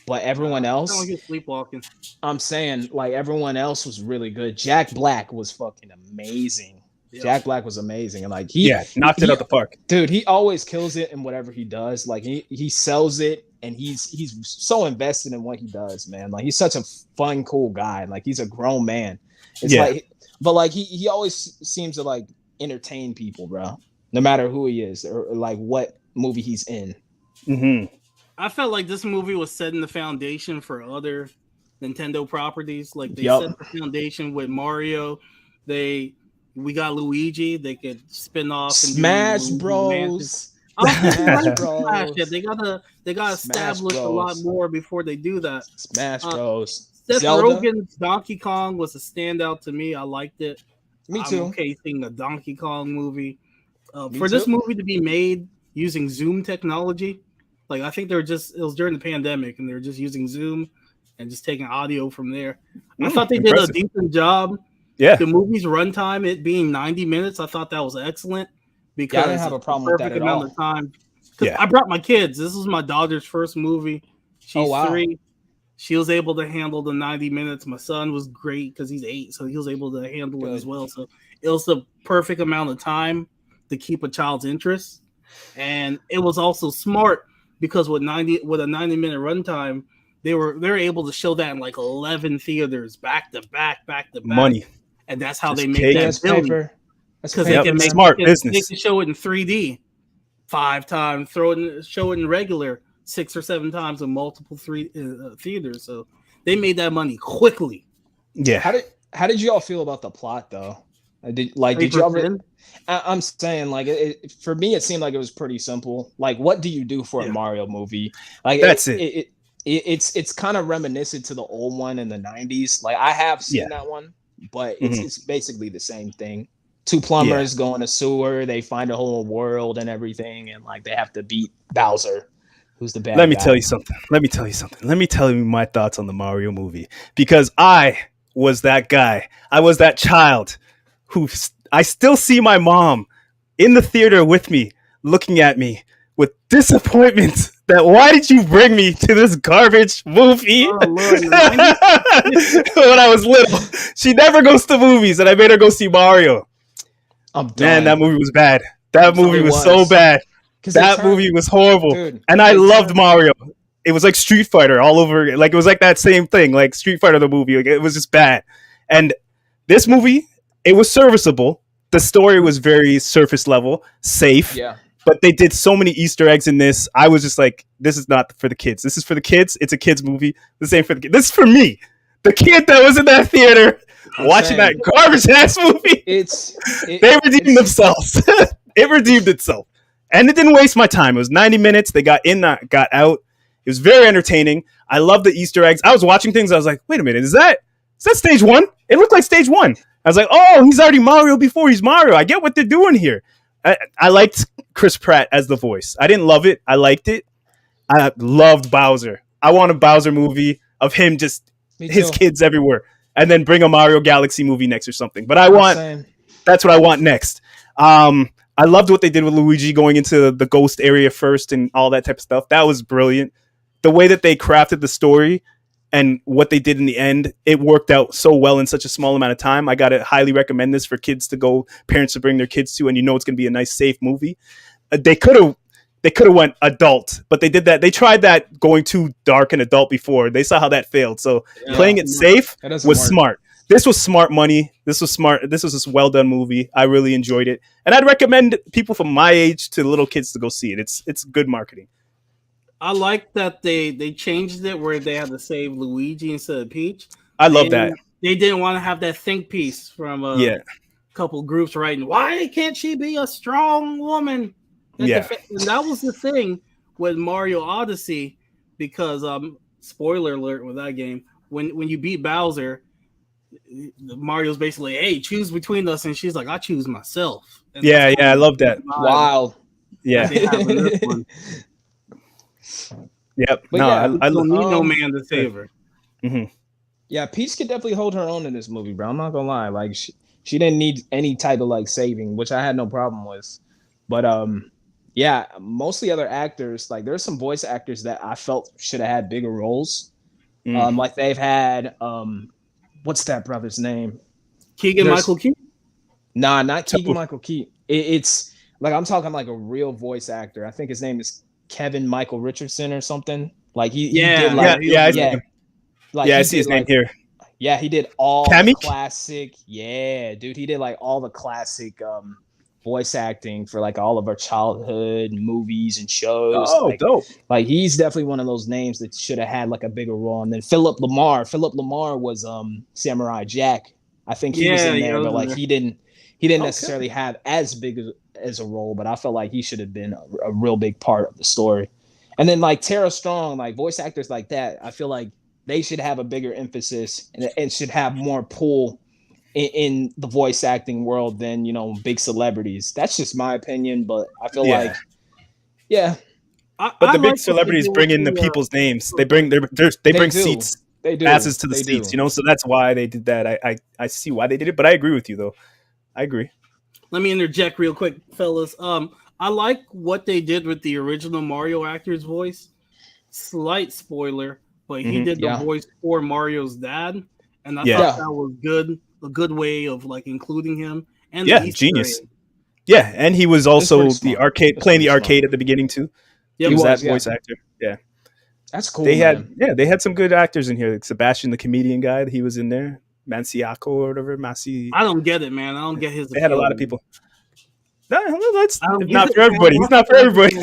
S2: but everyone else,
S3: Sound like you're sleepwalking.
S2: I'm saying like everyone else was really good. Jack Black was fucking amazing.
S3: Yeah.
S2: Jack Black was amazing, and like he
S4: Knocked it out the park.
S2: dude, he always kills it in whatever he does. Like he sells it, and he's so invested in what he does, man. Like he's such a fun, cool guy. Like he's a grown man. It's
S4: Yeah.
S2: like, but like he always seems to like entertain people, bro. No matter who he is or like what movie he's in.
S4: Mm-hmm.
S3: I felt like this movie was setting the foundation for other Nintendo properties. Like they
S2: Yup.
S3: set the foundation with Mario. We got Luigi. They could spin off and do
S2: Smash
S3: Luigi
S2: Bros.
S3: Mansion.
S2: Smash Bros.
S3: Smash, yeah, they gotta
S2: Smash
S3: establish a lot
S2: Bros.
S3: more before they do that.
S2: Smash Bros.
S3: Seth
S2: Zelda.
S3: Rogen's Donkey Kong was a standout to me. I liked it.
S2: Me
S3: I'm
S2: too.
S3: okay seeing a Donkey Kong movie.
S2: Me
S3: For this
S2: too.
S3: movie to be made using Zoom technology, like I think it was during the pandemic and they were just using Zoom and just taking audio from there. I thought they
S4: impressive.
S3: did a decent job.
S4: Yeah.
S3: The movie's runtime, it being 90 minutes, I thought that was excellent because
S2: Yeah, I didn't have a
S3: it's the
S2: problem with that
S3: perfect
S2: at
S3: amount
S2: all.
S3: of time. 'Cause
S4: Yeah.
S3: I brought my kids. This was my daughter's first movie. She's
S2: Oh, wow.
S3: 3. She was able to handle the 90 minutes. My son was great because he's 8, so he was able to handle it
S2: Good.
S3: as well. So it was the perfect amount of time to keep a child's interest, and it was also smart because with a 90-minute runtime, they were able to show that in like 11 theaters back to back,
S4: Money.
S3: and that's how
S4: Just
S3: they make
S4: cake.
S3: that
S2: That's
S3: billion
S2: paper. That's
S3: because
S2: paper, man.
S4: Smart
S3: they
S4: business.
S3: can show it in 3D 5 times, show it in regular 6 or 7 times in multiple theaters. So they made that money quickly.
S4: Yeah.
S2: How did you all feel about the plot though? Did you all? I'm saying like for me, it seemed like it was pretty simple. Like, what do you do for a Mario movie? Like
S4: That's
S2: it's kind of reminiscent to the old one in the 90s. Like I have seen that one, but it's basically the same thing. 2 plumbers go in a sewer, they find a whole world and everything, and like they have to beat Bowser, who's the bad guy.
S4: Let me tell you something. Let me tell you my thoughts on the Mario movie, because I was that guy. I was that child who I still see my mom in the theater with me, looking at me with disappointment that why did you bring me to this garbage movie?
S3: Oh, Lord,
S4: when I was little. She never goes to movies, and I made her go see Mario. Man, that movie was bad. That movie was so bad. That movie was horrible.
S2: Dude,
S4: and I loved Mario. It was like Street Fighter all over. Like, it was like that same thing, like Street Fighter, the movie. Like, it was just bad. And this movie, it was serviceable. The story was very surface level, safe.
S2: Yeah.
S4: But they did so many Easter eggs in this. I was just like, this is not for the kids. This is for the kids. It's a kids movie. This ain't for the kids. This is for me, the kid that was in that theater watching that garbage ass movie. They redeemed themselves. It redeemed itself. And it didn't waste my time. It was 90 minutes. They got in, got out. It was very entertaining. I love the Easter eggs. I was watching things. I was like, wait a minute. Is that stage 1? It looked like stage 1. I was like, oh, he's already Mario before he's Mario. I get what they're doing here. I liked Chris Pratt as the voice. I didn't love it. I liked it. I loved Bowser. I want a Bowser movie of him just his kids everywhere, and then bring a Mario Galaxy movie next or something. But that's what I want next. I loved what they did with Luigi going into the ghost area first and all that type of stuff. That was brilliant. The way that they crafted the story and what they did in the end, it worked out so well in such a small amount of time. I got to highly recommend this for kids to go, parents to bring their kids to, and you know it's going to be a nice, safe movie. They could have went adult, but they did that. They tried that going too dark and adult before. They saw how that failed. So playing it safe was smart. This was smart money. This was smart. This was a well done movie. I really enjoyed it, and I'd recommend people from my age to little kids to go see it. It's good marketing.
S3: I like that they changed it where they had to save Luigi instead of Peach.
S4: I love that.
S3: They didn't want to have that think piece from a couple groups writing, why can't she be a strong woman? And that was the thing with Mario Odyssey, because spoiler alert with that game, when you beat Bowser, Mario's basically, hey, choose between us, and she's like, I choose myself. And
S4: I love that.
S2: Wow.
S4: Yeah. Yep.
S3: But I don't need no man to save her.
S2: Mm-hmm. Yeah, Peach could definitely hold her own in this movie, bro. I'm not gonna lie. Like she didn't need any type of like saving, which I had no problem with. But yeah, mostly other actors. Like there's some voice actors that I felt should have had bigger roles. Like they've had what's that brother's name?
S3: Keegan-Michael Key?
S2: Nah, not Keegan-Michael Key. It's like I'm talking like a real voice actor. I think his name is Kevin Michael Richardson or something. Like he did like
S4: I see his name here.
S2: Yeah, he did all the classic. Yeah, dude, he did like all the classic voice acting for like all of our childhood movies and shows.
S4: Oh,
S2: like,
S4: dope.
S2: Like he's definitely one of those names that should have had like a bigger role. And then Philip Lamar. Philip Lamar was Samurai Jack. I think he was in there, but like he didn't necessarily have as big as a role, but I felt like he should have been a real big part of the story. And then like Tara Strong, like voice actors like that, I feel like they should have a bigger emphasis and should have more pull in the voice acting world than, big celebrities. That's just my opinion, but I feel like,
S4: But the big celebrities bring in the people's names. They bring seats, passes to the seats, so that's why they did that. I see why they did it, but I agree with you though. I agree.
S3: Let me interject real quick, fellas. I like what they did with the original Mario actor's voice. Slight spoiler, but he did the voice for Mario's dad, and I thought that was good. A good way of like including him and the
S4: Yeah,
S3: Easter
S4: genius.
S3: egg.
S4: Yeah, and he was
S2: It's
S4: also
S2: pretty
S4: the
S2: smart.
S4: arcade
S2: It's
S4: playing the
S2: pretty smart.
S4: arcade at the beginning too.
S3: Yep.
S4: He was that
S2: Yeah.
S4: voice actor. Yeah,
S2: That's cool, man.
S4: they had some good actors in here. Like Sebastian, the comedian guy, he was in there. Manciaco or whatever. Masi.
S3: I don't get it, man. I don't get his
S4: They had a
S3: appeal.
S4: lot of
S3: Man.
S4: people. No, that's
S3: I don't get
S4: not
S3: it,
S4: for
S3: man.
S4: everybody. He's not for everybody.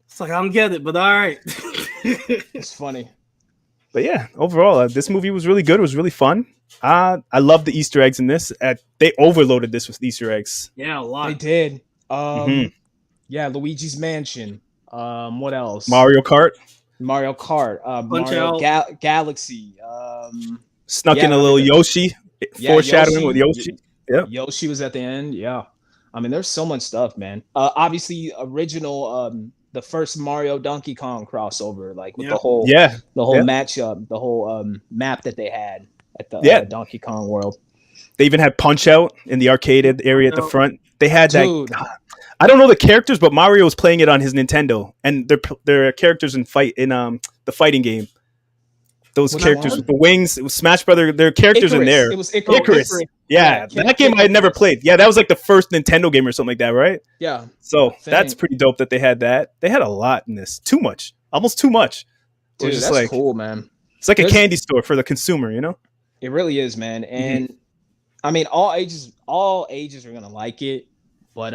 S3: It's like I don't get it, but all right.
S2: It's funny.
S4: But yeah, overall, this movie was really good. It was really fun. I love the Easter eggs in this. They overloaded this with Easter eggs.
S3: Yeah, a
S2: They
S3: lot.
S2: did.
S4: Mhm.
S2: Yeah, Luigi's Mansion. What else?
S4: Mario Kart
S2: Mario Kart.
S3: Punch
S2: Mario
S3: Out.
S2: Galaxy.
S4: snuck in
S2: Yeah,
S4: a
S2: I
S4: little
S2: mean,
S4: Yoshi,
S2: yeah,
S4: foreshadowing with Yoshi. Yep.
S2: Yoshi was at the end. Yeah. I mean, there's so much stuff, man. Obviously, original, the first Mario Donkey Kong crossover, like with
S3: Yep.
S4: Yeah.
S2: the whole
S4: Yeah.
S2: matchup, the whole map that they had at the
S4: Yeah.
S2: Donkey Kong world.
S4: They even had Punch Out in the arcade area at the front. They had
S2: Dude.
S4: that. I don't know the characters, but Mario was playing it on his Nintendo, and they're characters in the fighting game. Those
S2: Which
S4: characters
S2: one?
S4: with the wings, it was Smash Brother. There are characters in
S2: Icarus.
S4: there.
S2: It was Icarus.
S4: Icarus. Yeah,
S2: Yeah,
S4: that game I had never
S2: Icarus.
S4: played. Yeah, that was like the first Nintendo game or something like that, right?
S2: Yeah.
S4: So
S2: I
S4: that's
S2: think.
S4: pretty dope that they had that. They had a lot in this. Too much. Almost too much. It
S2: Dude,
S4: was just
S2: that's
S4: like
S2: cool, man.
S4: it's like a
S2: There's-
S4: candy store for the consumer, you know?
S2: It really is, man. And I mean, all ages are gonna like it. But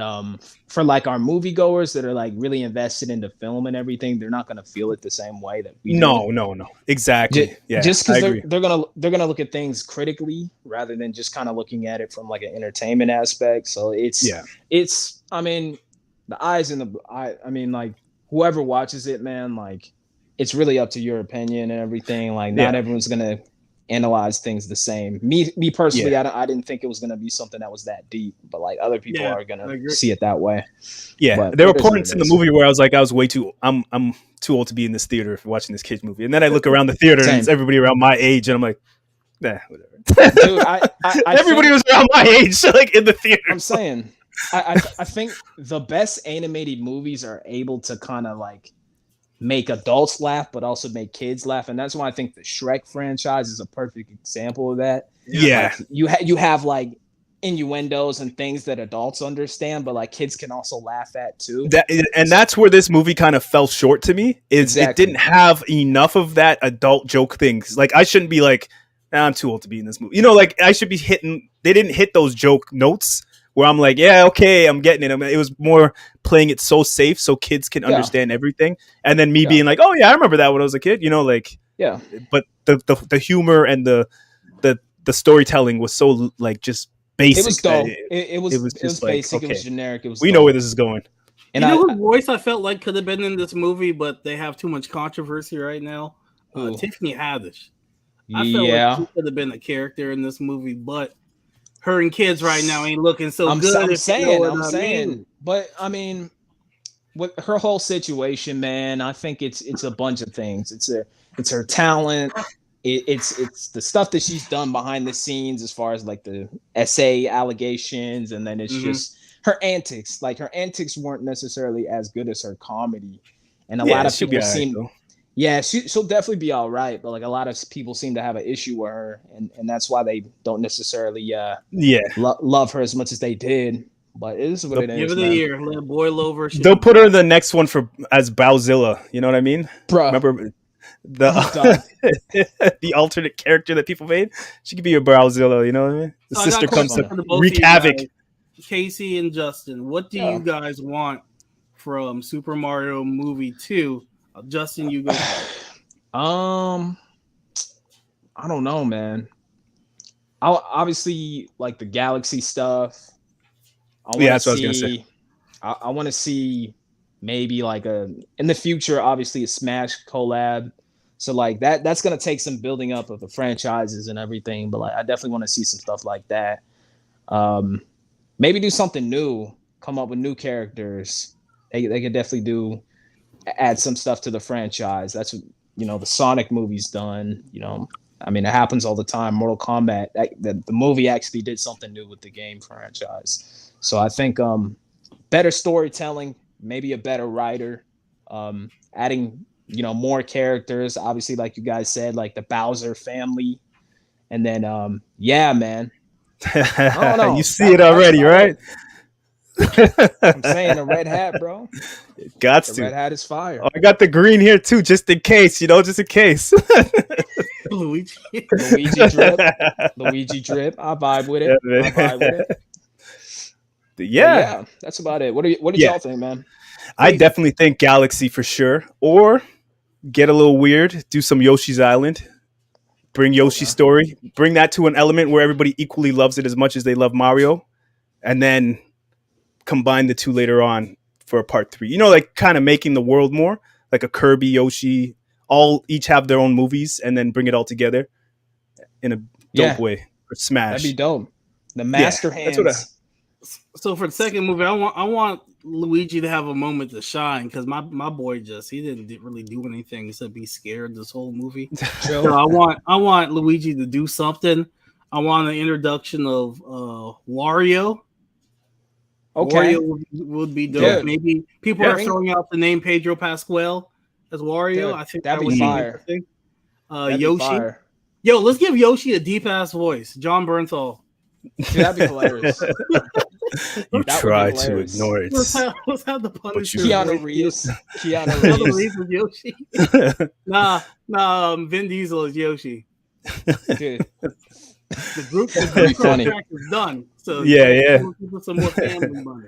S2: for like our moviegoers that are like really invested in the film and everything, they're not gonna feel it the same way that we
S4: No.
S2: did.
S4: Exactly. Yeah.
S2: Just
S4: I
S2: because
S4: agree.
S2: they're gonna look at things critically rather than just kind of looking at it from like an entertainment aspect. So it's I mean the eyes in the I mean like whoever watches it, man, like it's really up to your opinion and everything. Like not
S4: Yeah.
S2: everyone's gonna analyze things the same. Me personally,
S4: Yeah.
S2: I didn't think it was gonna be something that was that deep, but like other people
S3: Yeah,
S2: are
S3: I
S2: gonna
S3: agree.
S2: see it that way.
S4: Yeah,
S2: But
S4: there were
S2: it is what
S4: points
S2: it
S4: in the
S2: is.
S4: movie where I was like, I was way too, I'm too old to be in this theater for watching this kids movie, and then I look around the theater and it's
S2: Same.
S4: everybody around my age, and I'm like, nah, whatever.
S2: Dude, I
S4: Everybody
S2: think-
S4: was around my age, like in the theater.
S2: I'm saying, I think the best animated movies are able to kind of like make adults laugh, but also make kids laugh, and that's why I think the Shrek franchise is a perfect example of that.
S4: Yeah,
S2: Like, you have like innuendos and things that adults understand, but like kids can also laugh at too.
S4: that's where this movie kind of fell short to me. Is
S2: Exactly.
S4: It didn't have enough of that adult joke things. Like I shouldn't be like, nah, I'm too old to be in this movie. You know, like I should be hitting. They didn't hit those joke notes where I'm like, yeah, okay, I'm getting it. I mean, it was more playing it so safe so kids can understand everything, and then me being like, oh yeah, I remember that when I was a kid. You know, like
S2: Yeah.
S4: But the humor and the storytelling was so like just basic.
S2: It was
S4: that
S2: dope. It was
S4: just like,
S2: basic.
S4: okay,
S2: It was generic. It was.
S4: we
S2: dope.
S4: know where this is going.
S2: And
S3: You know whose voice I felt like could have been in this movie, but they have too much controversy right now?
S2: Who?
S3: Tiffany Haddish. I felt like she could have been a character in this movie, but her and kids right now ain't looking so good.
S2: I'm
S3: if you know what I
S2: saying,
S3: mean.
S2: but I mean, with her whole situation, man, I think it's a bunch of things. It's her talent. It's the stuff that she's done behind the scenes as far as like the essay allegations, and then it's just her antics. Like her antics weren't necessarily as good as her comedy, and a lot of people seem. Yeah, she'll definitely be all right, but like a lot of people seem to have an issue with her, and that's why they don't necessarily love her as much as they did. But it is what it is.
S3: Give it a year, let it boil over.
S4: They'll put her in the next one as Bowzilla. You know what I mean?
S2: Bro,
S4: remember the alternate character that people made? She could be a Bowzilla. You know what I mean? The sister comes to wreak havoc.
S3: Casey and Justin, what do you guys want from Super Mario Movie 2? Justin, you go.
S2: I don't know, man. I'll obviously like the Galaxy stuff.
S4: That's what I was gonna say.
S2: I want to see maybe like in the future, obviously a Smash collab. So like that's gonna take some building up of the franchises and everything. But like I definitely want to see some stuff like that. Maybe do something new. Come up with new characters. They could definitely add some stuff to the franchise. That's what the Sonic movie's done. I mean, it happens all the time. Mortal Kombat, the movie actually did something new with the game franchise. So I think better storytelling, maybe a better writer, adding more characters. Obviously, like you guys said, like the Bowser family, and then man, don't know.
S4: You see it already, right?
S2: I'm saying the red hat, bro.
S4: Got
S2: The
S4: to.
S2: red hat is fire.
S4: Oh, I got the green here too, just in case, just in case.
S3: Luigi.
S2: Luigi drip. I vibe with it.
S4: Yeah,
S2: I vibe with it. But
S4: Yeah.
S2: yeah, that's about it. What did
S4: Yeah.
S2: y'all think, man?
S4: I definitely think Galaxy for sure. Or get a little weird, do some Yoshi's Island. Bring Yoshi's story. Bring that to an element where everybody equally loves it as much as they love Mario. And then combine the two later on for a part 3. Like kind of making the world more like a Kirby, Yoshi, each have their own movies, and then bring it all together in a dope way for Smash.
S2: That'd be dope. The master hands.
S3: So for the second movie, I want Luigi to have a moment to shine, because my boy he didn't really do anything except be scared this whole movie. So I want Luigi to do something. I want an introduction of Wario.
S2: Okay,
S3: Wario would be dope.
S2: Yeah.
S3: Maybe people are throwing out the name Pedro Pascal as Wario.
S2: Dude,
S3: I think
S2: that'd
S3: that
S2: be
S3: would
S2: fire.
S3: be
S2: Yoshi.
S3: Yoshi. Yo, let's give Yoshi a deep ass voice. John Bernthal.
S2: Dude, that'd be hilarious.
S4: You try to ignore it.
S3: Let's have the Punisher.
S2: Keanu Reeves.
S3: Keanu Reeves is Yoshi. Vin Diesel is Yoshi.
S2: Dude.
S3: The group contract is done. So put some more family money.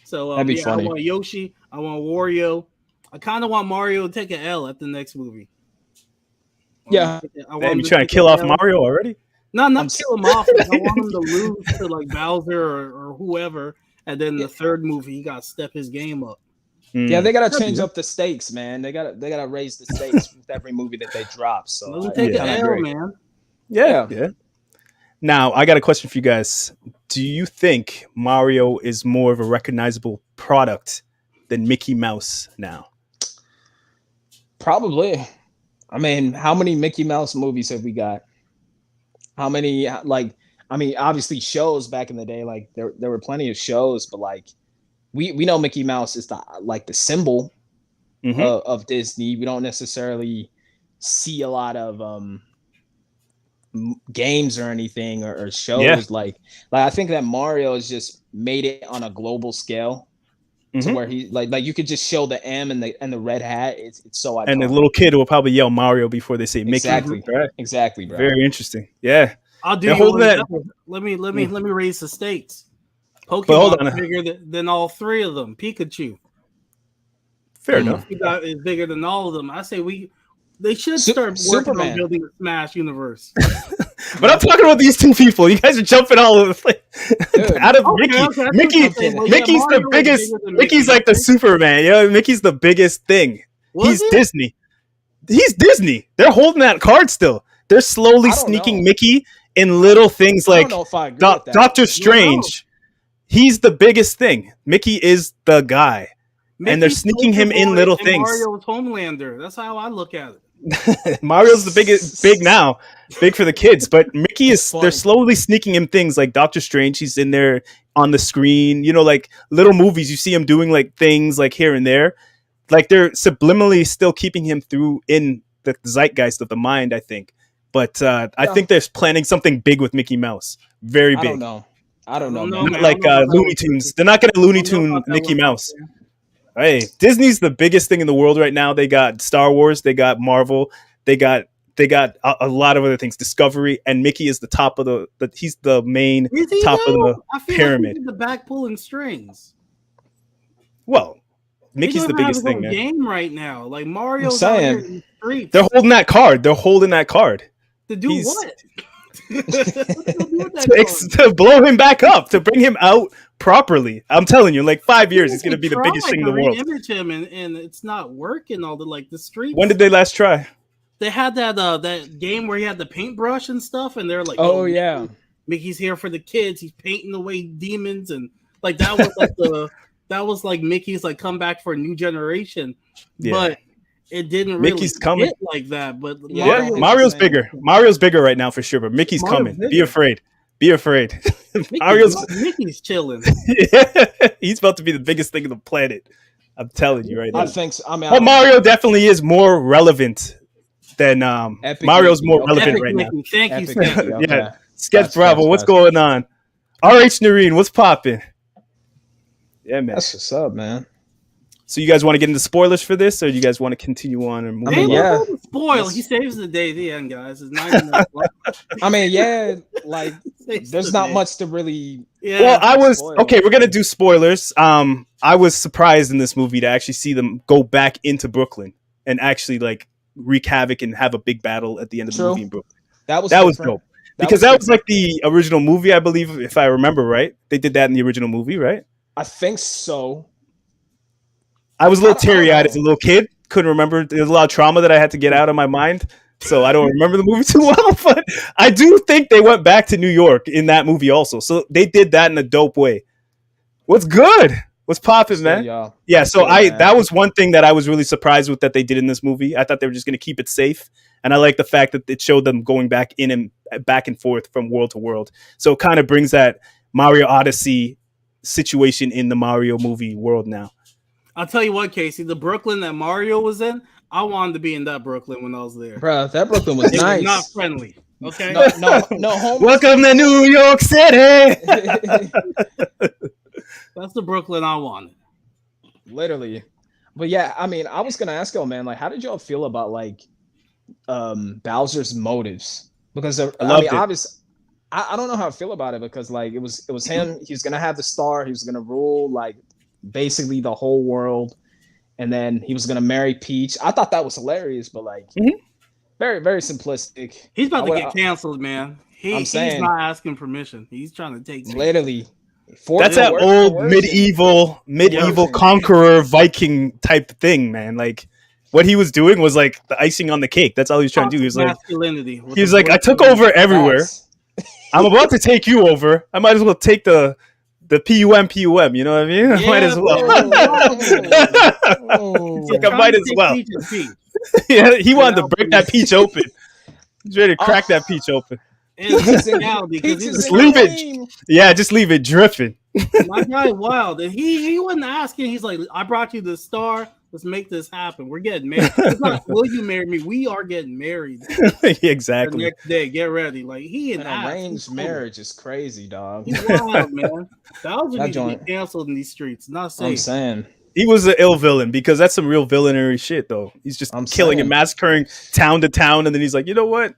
S3: So
S2: that'd be funny.
S3: I want Yoshi. I want Wario. I kind of want Mario to take an L at the next movie.
S2: Yeah.
S4: You trying to kill off Mario already?
S3: No, not kill him off. I want him to lose to like Bowser or whoever, and then the third movie he got to step his game up.
S2: Yeah, they gotta change up the stakes, man. They gotta raise the stakes with every movie that they drop. So
S3: let him take an L, man.
S4: Yeah. Now I got a question for you guys. Do you think Mario is more of a recognizable product than Mickey Mouse now?
S2: Probably. I mean, how many Mickey Mouse movies have we got? How many, obviously shows back in the day, like there were plenty of shows, but like we know Mickey Mouse is the symbol of Disney. We don't necessarily see a lot of games or anything or shows.
S4: Yeah.
S2: Like I think that Mario has just made it on a global scale. To where he like you could just show the M and the red hat. It's so iconic.
S4: And the little kid will probably yell Mario before they say Mickey.
S2: Exactly.
S4: Right?
S2: Exactly, bro.
S4: Very interesting. Yeah.
S3: I'll do you that. Let me raise the stakes. Pokemon is bigger than all three of them. Pikachu.
S4: Fair enough.
S3: Is bigger than all of them. I say they should start working on building a Smash universe.
S4: But I'm talking about these two people. You guys are jumping all over the place. Out of Mickey. Mickey's the biggest. Mickey's like the Superman. Mickey's the biggest thing. He's Disney. He's Disney. They're holding that card still. They're slowly sneaking Mickey in little things like Doctor Strange. He's the biggest thing. Mickey is the guy. And they're sneaking him in little things.
S3: Mario's Homelander. That's how I look at it.
S4: Mario's the big now, big for the kids, but Mickey they're slowly sneaking him things like Doctor Strange. He's in there on the screen, like little movies. You see him doing like things like here and there, like they're subliminally still keeping him in the zeitgeist of the mind, I think. But I think they're planning something big with Mickey Mouse, very big.
S2: I don't know,
S4: Not like Looney Tunes. They're not going to Looney Tune Mickey Mouse. Hey, Disney's the biggest thing in the world right now. They got Star Wars, they got Marvel, they got a lot of other things. Discovery, and Mickey is the top of he's the main top of the pyramid.
S3: Like he's the back pulling strings.
S4: Well, Mickey's the biggest thing, man.
S3: Game right now, like Mario's out here in the streets.
S4: They're holding that card.
S3: To do what?
S4: To blow him back up, to bring him out properly. I'm telling you, in like 5 years, it's going to be the biggest thing in the world.
S3: Image him and it's not working. All the streets.
S4: When did they last try?
S3: They had that game where he had the paintbrush and stuff, and they're like,
S2: "Oh yeah,
S3: Mickey's here for the kids. He's painting away demons," and like that was like that was like Mickey's like comeback for a new generation. Yeah. But it didn't really
S4: Mickey's coming
S3: like that. But
S4: Mario's bigger. Mario's bigger right now for sure. But Mickey's coming. Bigger. Be afraid.
S3: Mickey's chilling.
S4: He's about to be the biggest thing on the planet. I'm telling you right now.
S2: I think so.
S4: But Mario definitely is more relevant than Mario's more relevant right now.
S3: Thank you.
S2: Yeah.
S4: Sketch Bravo, what's going on? RH Noreen, what's popping? Yeah, man.
S2: That's what's up, man.
S4: So you guys want to get into spoilers for this, or do you guys want to continue on and move?
S2: I mean, yeah.
S3: Spoil. He saves the day at the end, guys. It's 90 minutes left.
S2: I mean, yeah, like there's not much to really.
S3: Yeah.
S4: Well, I was okay. We're gonna do spoilers. I was surprised in this movie to actually see them go back into Brooklyn and actually like wreak havoc and have a big battle at the end of the movie in Brooklyn. That was dope. Because that was like the original movie, I believe, if I remember right. They did that in the original movie, right?
S2: I think so.
S4: I was a little teary-eyed as a little kid. Couldn't remember. There's a lot of trauma that I had to get out of my mind. So I don't remember the movie too well. But I do think they went back to New York in that movie also. So they did that in a dope way. What's good? What's popping, man? Yeah, so that was one thing that I was really surprised with that they did in this movie. I thought they were just going to keep it safe. And I like the fact that it showed them going back in and back and forth from world to world. So it kind of brings that Mario Odyssey situation in the Mario movie world now.
S3: I'll tell you what, Casey, the Brooklyn that Mario was in, I wanted to be in that Brooklyn when I was there.
S2: Bro, that Brooklyn was nice.
S3: Not friendly. Okay.
S2: No home.
S4: Welcome to New York City.
S3: That's the Brooklyn I wanted.
S2: Literally. But yeah, I mean, I was gonna ask y'all, man, like, how did y'all feel about like Bowser's motives? Because I mean, obviously, I don't know how I feel about it because like it was him. He was gonna have the star. He was gonna rule like basically the whole world, and then he was gonna marry Peach. I thought that was hilarious, but like very, very simplistic.
S3: He's about to get canceled, man. He's not asking permission. He's trying to take
S2: literally.
S4: That's that old medieval conqueror Viking type thing, man. Like what he was doing was like the icing on the cake. That's all he was trying to do. He was like, I took over everywhere. I'm about to take you over. I might as well take the PUM. You know what I mean? I might as well. Like I might as well. Yeah, he wanted to break that peach open. He's ready to crack that peach open.
S3: Just leave
S4: it. Yeah, just leave it drifting.
S3: My guy wild. And he wasn't asking. He's like, I brought you the star. Let's make this happen. We're getting married. It's not, will you marry me? We are getting married.
S4: Exactly.
S3: The next day, get ready. Like an
S2: arranged marriage is crazy, dog.
S3: He's wild, man. Bowser needs to be canceled in these streets. Not safe.
S2: I'm saying.
S4: He was an ill villain because that's some real villainary shit, though. He's just killing and massacring town to town, and then he's like, you know what?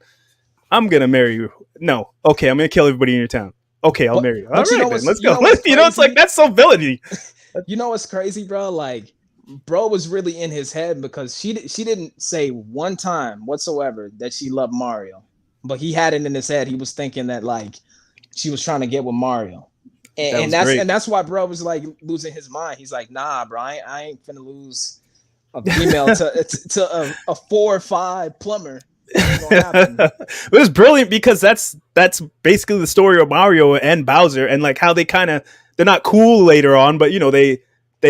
S4: I'm gonna marry you. No, okay, I'm gonna kill everybody in your town. Okay, I'll marry you. All right, then, let's go. You know, it's like that's so villainy.
S2: You know what's crazy, bro? Like, bro was really in his head because she didn't say one time whatsoever that she loved Mario, but he had it in his head. He was thinking that like she was trying to get with Mario, and that's why bro was like losing his mind. He's like, nah, bro, I ain't finna lose a female to a 4 or 5 plumber.
S4: It was brilliant because that's basically the story of Mario and Bowser and like how they're not cool later on, but you know they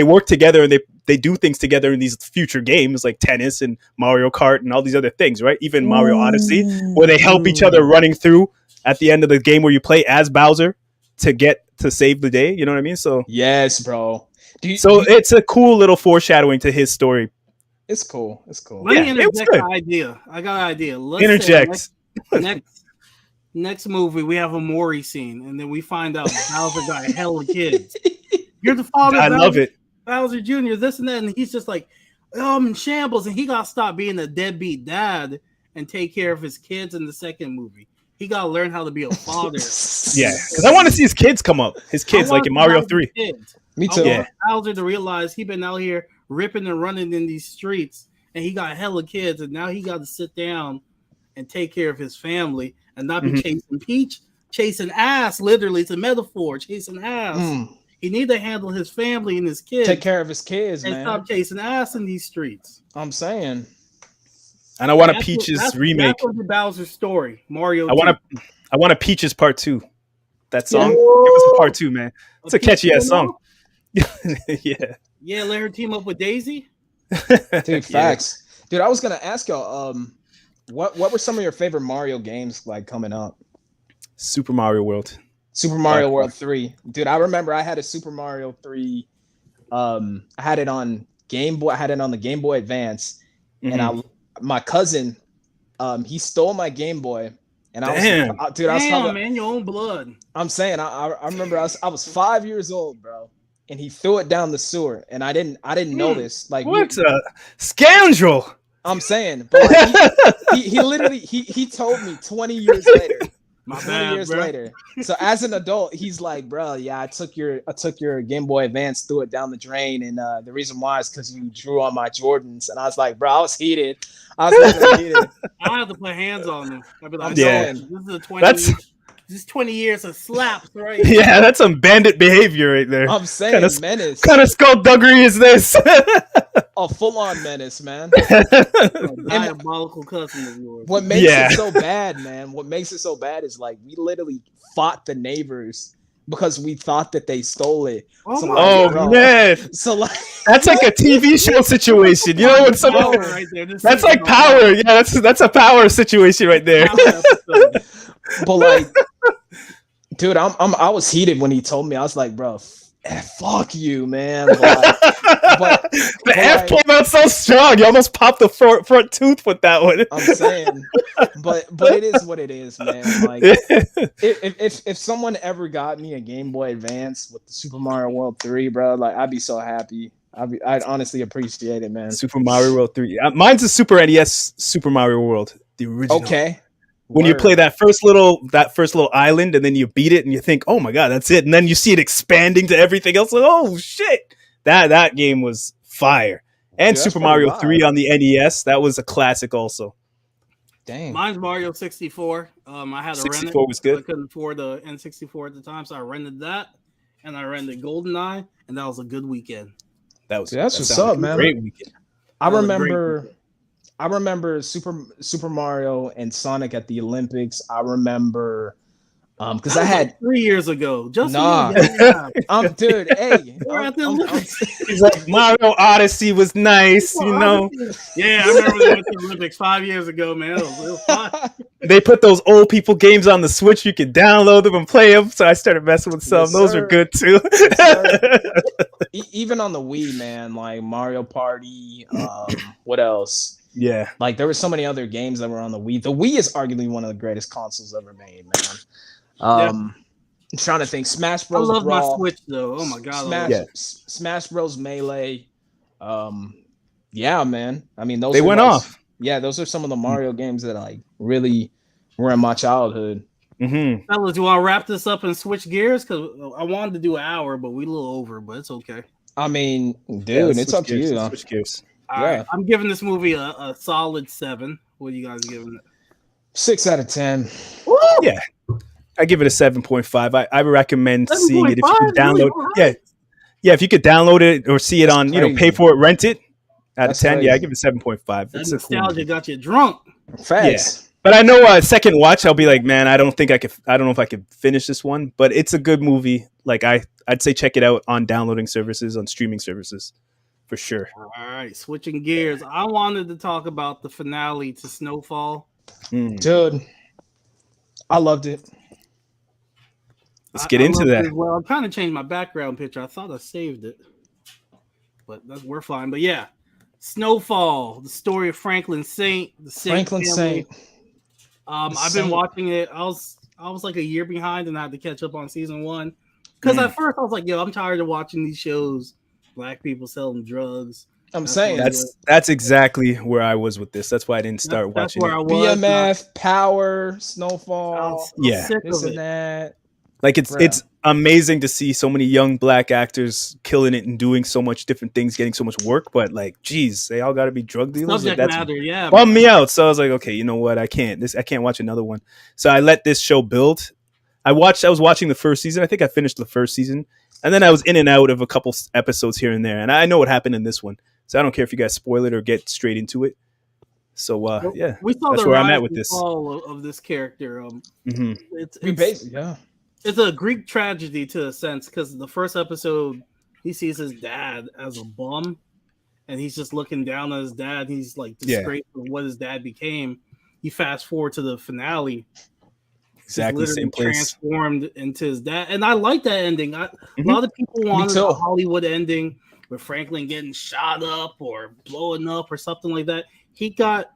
S4: work together and they do things together in these future games like tennis and Mario Kart and all these other things, right? Even Mario Odyssey, where they help each other running through at the end of the game where you play as Bowser to save the day. You know what I mean? So
S2: yes, bro.
S4: It's a cool little foreshadowing to his story.
S2: It's cool.
S3: Let me interject an idea. I got an idea. Let's
S4: interject.
S3: Next movie, we have a Maury scene, and then we find out Bowser got a hell of kids. You're the father.
S4: I love it.
S3: Bowser Jr., this and that, and he's just like, I'm in shambles, and he got to stop being a deadbeat dad and take care of his kids in the second movie. He got to learn how to be a father.
S4: Yeah, because I want to see his kids come up. His kids, like in Mario 3.
S2: Me too.
S3: I want Bowser to realize he's been out here ripping and running in these streets, and he got hella kids, and now he got to sit down and take care of his family and not be chasing Peach, chasing ass. Literally, it's a metaphor. Chasing ass. He need to handle his family and his kids.
S2: Take care of his kids,
S3: and
S2: man.
S3: Stop chasing ass in these streets.
S2: I'm saying.
S4: And I want a Peaches remake.
S3: That's the Bowser story. Mario.
S4: I want a Peaches part 2. That song. Give us a part 2, man. It's a catchy ass song.
S3: Yeah, let her team up with Daisy.
S2: Dude, facts. Dude, I was gonna ask y'all, what were some of your favorite Mario games like coming up?
S4: Super Mario World
S2: 3. Dude, I remember I had a Super Mario 3. I had it on Game Boy. I had it on the Game Boy Advance, and my cousin, he stole my Game Boy, And
S4: Damn.
S2: dude, I was
S3: Damn, man, your own blood.
S2: I'm saying, I remember I was 5 years old, bro, and he threw it down the sewer, and I didn't know this. Like,
S4: What a scoundrel!
S2: I'm saying, but like he literally he told me 20 years later.
S3: My
S2: 20
S3: bad,
S2: years
S3: bro.
S2: later. So as an adult, he's like, bro, yeah, I took your Game Boy Advance, threw it down the drain, and the reason why is because you drew on my Jordans. And I was like, bro, I was heated. I was literally heated.
S3: I have to put hands on them. I'd be like,
S2: I'm
S3: no,
S2: saying,
S3: this is a 20.
S4: That's-
S3: This is 20 years of slaps, right?
S4: Yeah, that's some bandit behavior right there.
S2: I'm saying, menace.
S4: Kind of skullduggery is this?
S2: A full-on menace, man.
S3: A diabolical cousin of yours.
S2: What makes it so bad, man? What makes it so bad is like we literally fought the neighbors because we thought that they stole it.
S3: Oh,
S2: So,
S3: my
S2: like,
S4: Oh man,
S2: So like
S4: that's like a TV show situation. You know, when someone
S3: Power right there. This
S4: that's
S3: is
S4: like
S3: my
S4: power. Yeah, that's a power situation right there.
S3: power episode.
S2: but like dude, I was heated when he told me. I was like, bro, fuck you, man. But
S4: The F came out so strong. You almost popped the front tooth with that one.
S2: I'm saying, but it is what it is, man. Like, if someone ever got me a Game Boy Advance with the Super Mario World 3, bro, like I'd be so happy. I'd honestly appreciate it, man.
S4: Super Mario World 3. Mine's a Super NES Super Mario World, the original.
S2: Okay.
S4: When you play that first little island, and then you beat it, and you think, "Oh my god, that's it," and then you see it expanding to everything else. Like, oh shit, that game was fire. And
S2: Dude,
S4: Super Mario 3 on the NES, that was a classic also.
S2: Dang.
S3: Mine's Mario 64. I had to rent it.
S4: 64 was good.
S3: I couldn't afford the N64 at the time, so I rented that, and I rented GoldenEye, and that was a good weekend.
S2: That's what's up, man.
S4: Great weekend.
S2: I remember Super Mario and Sonic at the Olympics. I remember because I had
S3: 3 years ago. Just
S2: Nah. Dude, hey,
S3: We're at the Olympics.
S4: He's like, Mario Odyssey was nice, you know.
S3: Yeah, I remember they went to the Olympics 5 years ago, man. It was fun.
S4: They put those old people games on the Switch. You can download them and play them. So I started messing with some.
S2: Yes,
S4: Those
S2: sir.
S4: are good too.
S2: Even on the Wii, man, like Mario Party. What else?
S4: Yeah.
S2: Like there were so many other games that were on the Wii. The Wii is arguably one of the greatest consoles ever made, man. I'm trying to think. Smash
S3: I
S2: Bros.
S3: love
S2: Brawl,
S3: my Switch though. Oh my god.
S2: Smash Bros. Melee. Yeah, man. I mean, those
S4: They
S2: are
S4: went
S2: like,
S4: off.
S2: Yeah, those are some of the Mario games that like really were in my childhood.
S4: Mm-hmm.
S3: Fellas, do you want to wrap this up and switch gears? Because I wanted to do an hour, but we a little over, but it's okay.
S2: I mean, dude, it's up to you. Though.
S4: Switch gears.
S3: All right. I'm giving this movie a solid 7. What are you guys giving it?
S2: 6 out of 10.
S3: Woo!
S4: Yeah. I give it a 7.5. I recommend
S3: 7.5?
S4: seeing it if you can download.
S3: Really?
S4: Yeah, if you could download it or see it
S2: That's
S4: on,
S2: crazy.
S4: pay for it, rent it. Out
S2: That's
S4: of 10, yeah, I
S2: crazy.
S4: give it 7.5.
S3: That
S4: It's a cool
S3: nostalgia
S4: movie.
S3: got you drunk.
S2: Facts.
S4: But I know second watch, I'll be like, man, I don't know if I could finish this one. But it's a good movie. Like I'd say check it out on downloading services, on streaming services, for sure.
S3: All right, switching gears. I wanted to talk about the finale to Snowfall.
S2: Dude, I loved it.
S4: Let's get into
S3: loved
S4: that.
S3: it as well, I'm trying to change my background picture. I thought I saved it, but we're fine. But yeah, Snowfall, the story of Franklin Saint, the Saint
S2: Franklin
S3: family.
S2: Saint.
S3: I've been
S2: Saint.
S3: watching it. I was like a year behind, and I had to catch up on season 1 because at first I was like, "Yo, I'm tired of watching these shows. Black people selling drugs."
S2: I'm saying
S4: That's exactly where I was with this. That's why I didn't start
S3: That's
S4: watching
S3: where I
S4: it.
S3: was.
S2: BMF, Power, Snowfall,
S3: I was
S4: Yeah.
S3: sick
S2: this
S3: of
S2: and
S3: it.
S2: that.
S4: Like it's
S2: Bruh.
S4: amazing to see so many young black actors killing it and doing so much different things, getting so much work. But like, geez, they all got to be drug dealers.
S3: Subject
S4: Like,
S3: matter, yeah.
S4: bummed me out. So I was like, okay, you know what? I can't watch another one. So I let this show build. I was watching the first season. I think I finished the first season, and then I was in and out of a couple episodes here and there. And I know what happened in this one, so I don't care if you guys spoil it or get straight into it. So yeah,
S3: we saw
S4: that's
S3: the
S4: where I'm
S3: rise
S4: at with
S3: and
S4: this.
S3: fall of this character.
S4: Mhm.
S3: It's a Greek tragedy to a sense because the first episode he sees his dad as a bum, and he's just looking down on his dad. He's like disgraced with what his dad became. You fast forward to the finale.
S4: Exactly,
S3: He's
S4: same place.
S3: transformed into his dad, and I like that ending. A lot of people wanted
S2: too.
S3: a Hollywood ending with Franklin getting shot up or blowing up or something like that. He got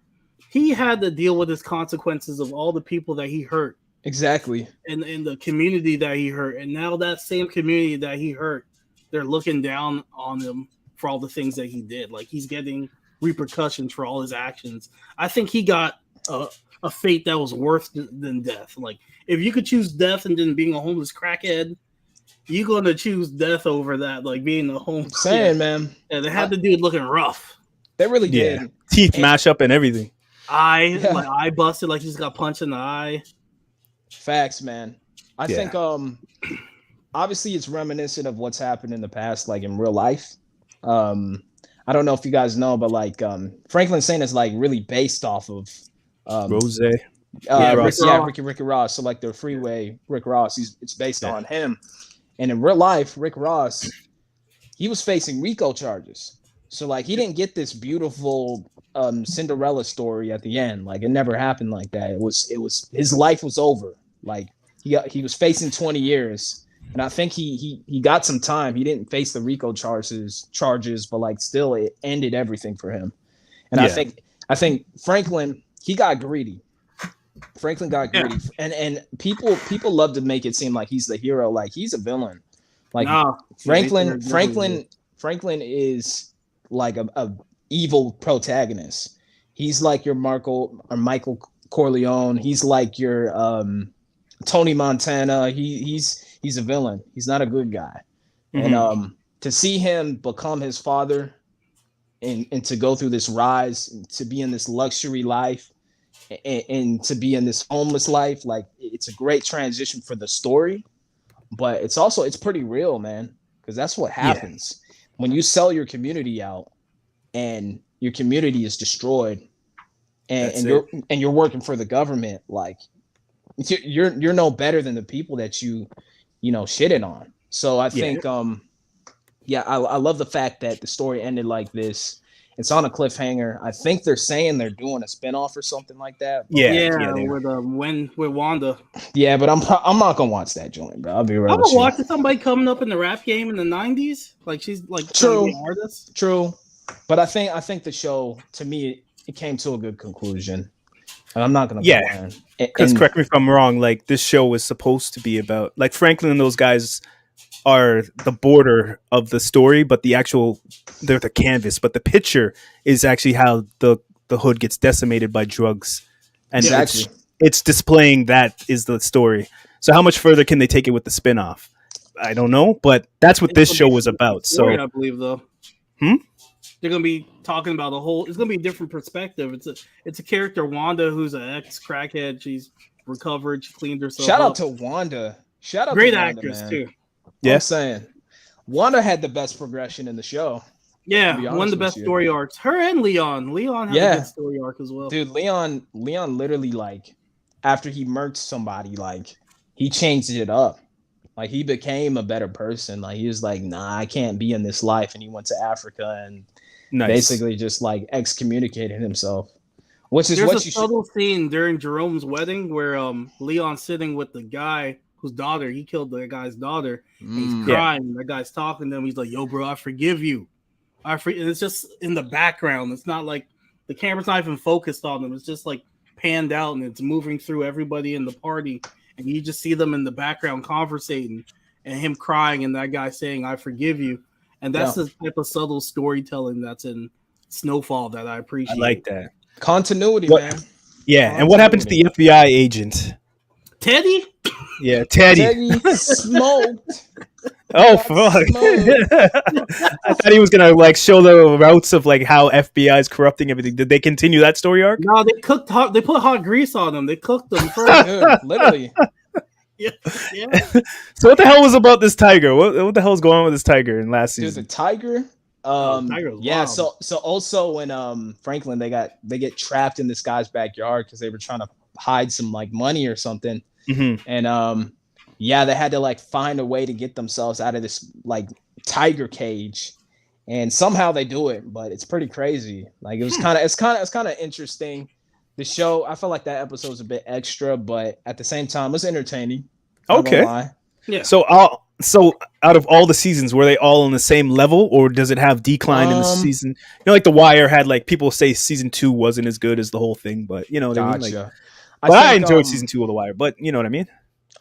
S3: he had to deal with his consequences of all the people that he hurt
S2: Exactly.
S3: in the community that he hurt. And now that same community that he hurt, they're looking down on him for all the things that he did. Like, he's getting repercussions for all his actions. I think he got a fate that was worse than death. Like, if you could choose death and then being a homeless crackhead, you're going to choose death over that, like being a homeless.
S2: Saying, man.
S3: Yeah, they had the dude looking rough.
S2: They really did.
S4: Teeth mash up and everything.
S3: Eye busted, like he just got punched in the eye.
S2: Facts, man. I think obviously it's reminiscent of what's happened in the past, like in real life. I don't know if you guys know, but like Franklin Saint is like really based off of
S4: Rose.
S2: Ricky Ross. So like the Freeway Rick Ross, it's based on him. And in real life, Rick Ross, he was facing RICO charges. So like he didn't get this beautiful Cinderella story at the end. Like it never happened like that. It was his life was over. Like he was facing 20 years. And I think he got some time. He didn't face the RICO charges, but like still it ended everything for him. And I think Franklin, he got greedy. Franklin got greedy. And people love to make it seem like he's the hero, like he's a villain. Like Franklin is like a evil protagonist. He's like your Michael Corleone. He's like your Tony Montana. He's a villain. He's not a good guy. Mm-hmm. And to see him become his father and to go through this rise, to be in this luxury life and to be in this homeless life, like it's a great transition for the story. But it's pretty real, man, because that's what happens when you sell your community out and your community is destroyed and you're working for the government. Like you're no better than the people that you shitted on. So I think I love the fact that the story ended like this. It's on a cliffhanger. I think they're saying they're doing a spinoff or something like that.
S3: With Wanda.
S2: Yeah, but I'm not gonna watch that joint, bro. I'll be real.
S3: I'm gonna watch somebody coming up in the rap game in the '90s. Like she's like
S2: true,
S3: an artist.
S2: True. But I think the show, to me, it came to a good conclusion. And I'm not gonna
S4: because correct me if I'm wrong. Like this show was supposed to be about like Franklin and those guys are the border of the story, but they're the canvas. But the picture is actually how the hood gets decimated by drugs, and it's displaying that is the story. So how much further can they take it with the spinoff? I don't know, but that's what this show was about.
S3: Story, I believe though. They're gonna be talking about the whole. It's gonna be a different perspective. It's a character, Wanda, who's an ex crackhead. She's recovered. She cleaned herself.
S2: Shout out to Wanda.
S3: Great
S2: to Wanda,
S3: actress
S2: man.
S3: too.
S2: Yeah, I'm saying Wanda had the best progression in the show.
S3: Yeah, one of the best story arcs. Her and Leon. Leon had a good story arc as well.
S2: Dude, Leon literally like after he murked somebody, like he changed it up. Like he became a better person. Like he was like, nah, I can't be in this life. And he went to Africa and basically just like excommunicated himself. There's a subtle scene during Jerome's wedding where Leon's sitting with the guy whose daughter, he killed the guy's daughter. And he's crying. And that guy's talking to him. He's like, yo, bro, I forgive you. And it's just in the background. It's not like the camera's not even focused on them. It's just like panned out and it's moving through everybody in the party. And you just see them in the background conversating and him crying and that guy saying, I forgive you. And that's the type of subtle storytelling that's in Snowfall that I appreciate.
S4: I like that.
S2: Continuity, man.
S4: Yeah. And what happened to the FBI agent?
S3: Teddy?
S4: Yeah, Teddy smoked. Oh fuck! I thought he was gonna like show the routes of like how FBI is corrupting everything. Did they continue that story arc?
S3: No, they put hot grease on them. They cooked them first.
S2: Dude, literally.
S3: Yeah.
S4: So what the hell was about this tiger? What the hell is going on with this tiger in last season?
S2: Dude, the tiger.
S3: Wild.
S2: So also when Franklin they get trapped in this guy's backyard because they were trying to hide some like money or something.
S4: Mm-hmm.
S2: And they had to like find a way to get themselves out of this like tiger cage, and somehow they do it, but it's pretty crazy. Like it's kind of interesting. The show, I felt like that episode was a bit extra, but at the same time, it was entertaining.
S4: Okay.
S3: Yeah.
S4: So So out of all the seasons, were they all on the same level, or does it have decline in the season? You know, like The Wire had like people say season 2 wasn't as good as the whole thing, but you know what I mean. Like,
S2: Gotcha.
S4: but I enjoyed season 2 of The Wire. But you know what I mean.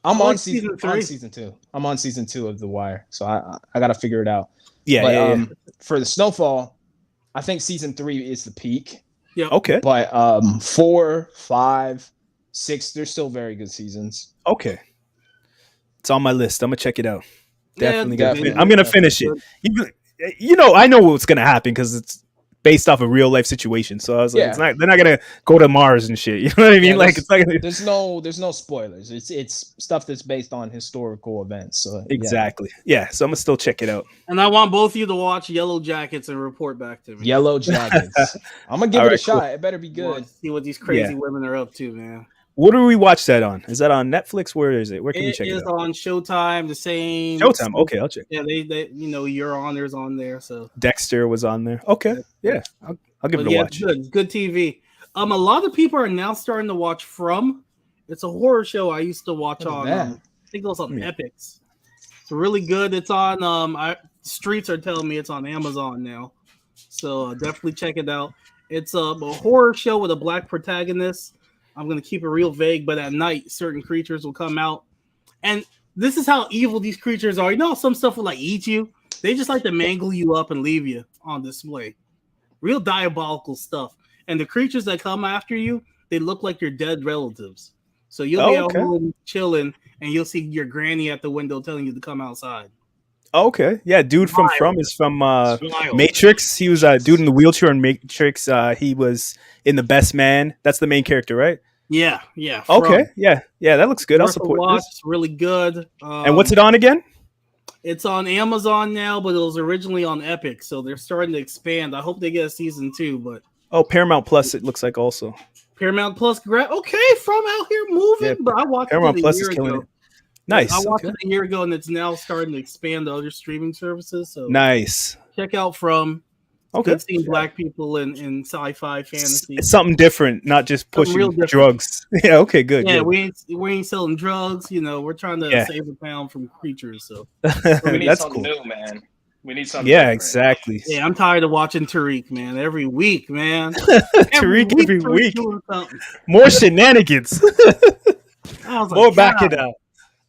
S2: I'm
S3: I
S2: on
S3: like
S2: season
S3: season 3.
S2: season 2. I'm on season 2 of The Wire, so I got to figure it out.
S4: Yeah,
S2: But
S4: yeah.
S2: for the Snowfall, I think season 3 is the peak.
S3: Yeah.
S4: Okay.
S2: But 4, 5, 6, they're still very good seasons.
S4: Okay. It's on my list. I'm gonna check it out. Definitely gonna.
S2: definitely.
S4: I'm gonna finish it. You know, I know what's gonna happen because it's based off a real life situation. So I was like, they're not gonna go to Mars and shit. You know what I mean?
S2: Yeah,
S4: like, it's not gonna...
S2: there's no spoilers. It's stuff that's based on historical events. So
S4: exactly. Yeah. So I'm gonna still check it out.
S3: And I want both of you to watch Yellow Jackets and report back to me.
S2: Yellow Jackets. I'm gonna give it a shot. It better be good.
S3: See what these crazy women are up to, man.
S4: What do we watch that on? Is that on Netflix? Where is it? Where can we check it out?
S3: It is on Showtime, the same.
S4: Showtime. Okay, I'll check.
S3: Yeah, they Your Honor's on there. So
S4: Dexter was on there. Okay, yeah, I'll give it a watch.
S3: Good TV. A lot of people are now starting to watch From. It's a horror show I used to watch on. I think it was on Epix. It's really good. It's on. Streets are telling me it's on Amazon now, so definitely check it out. It's a horror show with a black protagonist. I'm going to keep it real vague, but at night, certain creatures will come out. And this is how evil these creatures are. You know, some stuff will like eat you. They just like to mangle you up and leave you on display. Real diabolical stuff. And the creatures that come after you, they look like your dead relatives. So you'll be out home chilling, and you'll see your granny at the window telling you to come outside.
S4: Okay. Yeah, dude from is from Matrix. He was a dude in the wheelchair in Matrix. He was in The Best Man. That's the main character, right?
S3: Yeah.
S4: Okay. Yeah. That looks good. I'll support this.
S3: It's really good.
S4: And what's it on again?
S3: It's on Amazon now, but it was originally on Epic, so they're starting to expand. I hope they get a season 2, but
S4: Paramount Plus. It looks like also
S3: Paramount Plus. Okay, From out here moving,
S4: yeah,
S3: but I watched
S4: Paramount
S3: it
S4: Plus is killing it. Nice.
S3: I watched it a year ago, and it's now starting to expand to other streaming services. So
S4: nice.
S3: Check out From.
S4: Okay.
S3: Seeing black people in sci-fi fantasy.
S4: It's something different, not just pushing drugs. Yeah. Okay. Good.
S3: Yeah,
S4: good.
S3: we ain't selling drugs. You know, we're trying to save a pound from creatures. So
S2: we need
S4: that's
S2: something
S4: cool,
S2: new, man. We need something.
S4: Yeah.
S2: Different.
S4: Exactly.
S3: Yeah, I'm tired of watching Tariq, man. Every week, man.
S4: Tariq every week. More shenanigans.
S3: I was like,
S4: more back it up.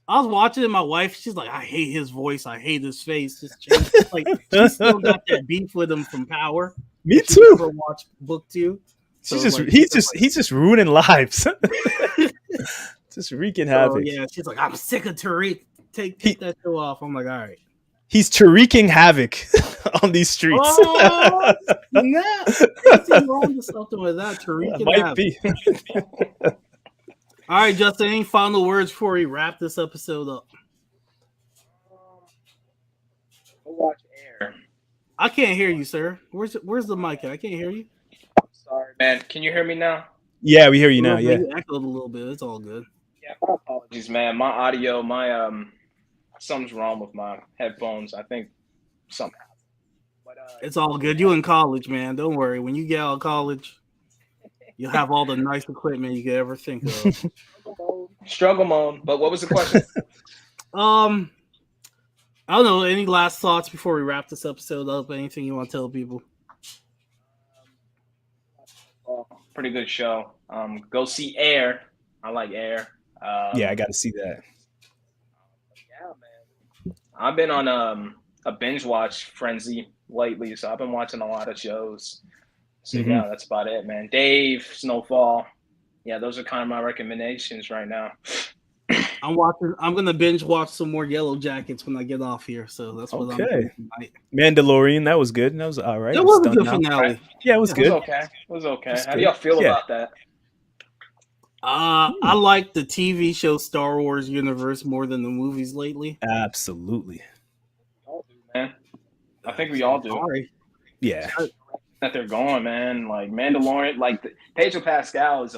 S3: I was watching it. My wife, she's like, I hate his voice. I hate his face. Just change. Like, she still got that beef with him from Power.
S4: Me too.
S3: Never watched Book 2. So
S4: he's just ruining lives. Just wreaking havoc.
S3: Yeah, she's like, I'm sick of Tariq. Take that show off. I'm like, all right.
S4: He's Tariqing havoc on these streets.
S3: Oh, anything wrong with something with that? Tariq
S4: might be.
S3: All right, Justin, any final words before we wrap this episode up?
S2: Watch Air.
S3: I can't hear you, sir. Where's the mic at? I can't hear you.
S2: Sorry, man. Can you hear me now?
S4: Yeah, we hear you now. Yeah,
S3: you echoed a little bit. It's all good.
S2: Yeah, my apologies, man. My audio, something's wrong with my headphones. I think something happened. But
S3: it's all good. You in college, man. Don't worry. When you get out of college, you'll have all the nice equipment you could ever think of.
S2: Struggle mode. But what was the question?
S3: I don't know. Any last thoughts before we wrap this episode up? Anything you want to tell people?
S2: Pretty good show. Go see Air. I like Air.
S4: Yeah, I got to see that.
S2: Yeah, man. I've been on a binge watch frenzy lately, so I've been watching a lot of shows. So yeah, that's about it, man. Dave, Snowfall. Yeah, those are kind of my recommendations right now.
S3: I'm gonna binge watch some more Yellow Jackets when I get off here. So that's what I'm doing tonight.
S4: Mandalorian, that was good. That was all right.
S3: It was a good finale.
S4: Right. Yeah, it was good.
S2: It was okay. How do y'all feel about that?
S3: I like the TV show Star Wars universe more than the movies lately.
S4: Absolutely.
S2: Man. I think we all do.
S3: Sorry.
S4: Yeah.
S2: That they're going, man. Like Mandalorian, Pedro Pascal is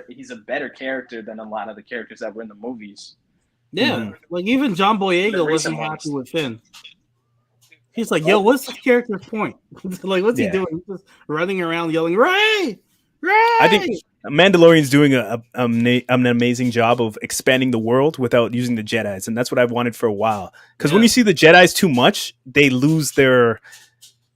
S2: he's a better character than a lot of the characters that were in the movies.
S3: Yeah. Like even John Boyega wasn't happy with Finn. He's like, yo, what's the character's point? Like, what's he doing? He's just running around yelling, Ray!
S4: I think
S3: Right.
S4: Mandalorian's doing an amazing job of expanding the world without using the Jedi's, and that's what I've wanted for a while. Because when
S3: Yeah.
S4: you see the Jedi's too much, they lose their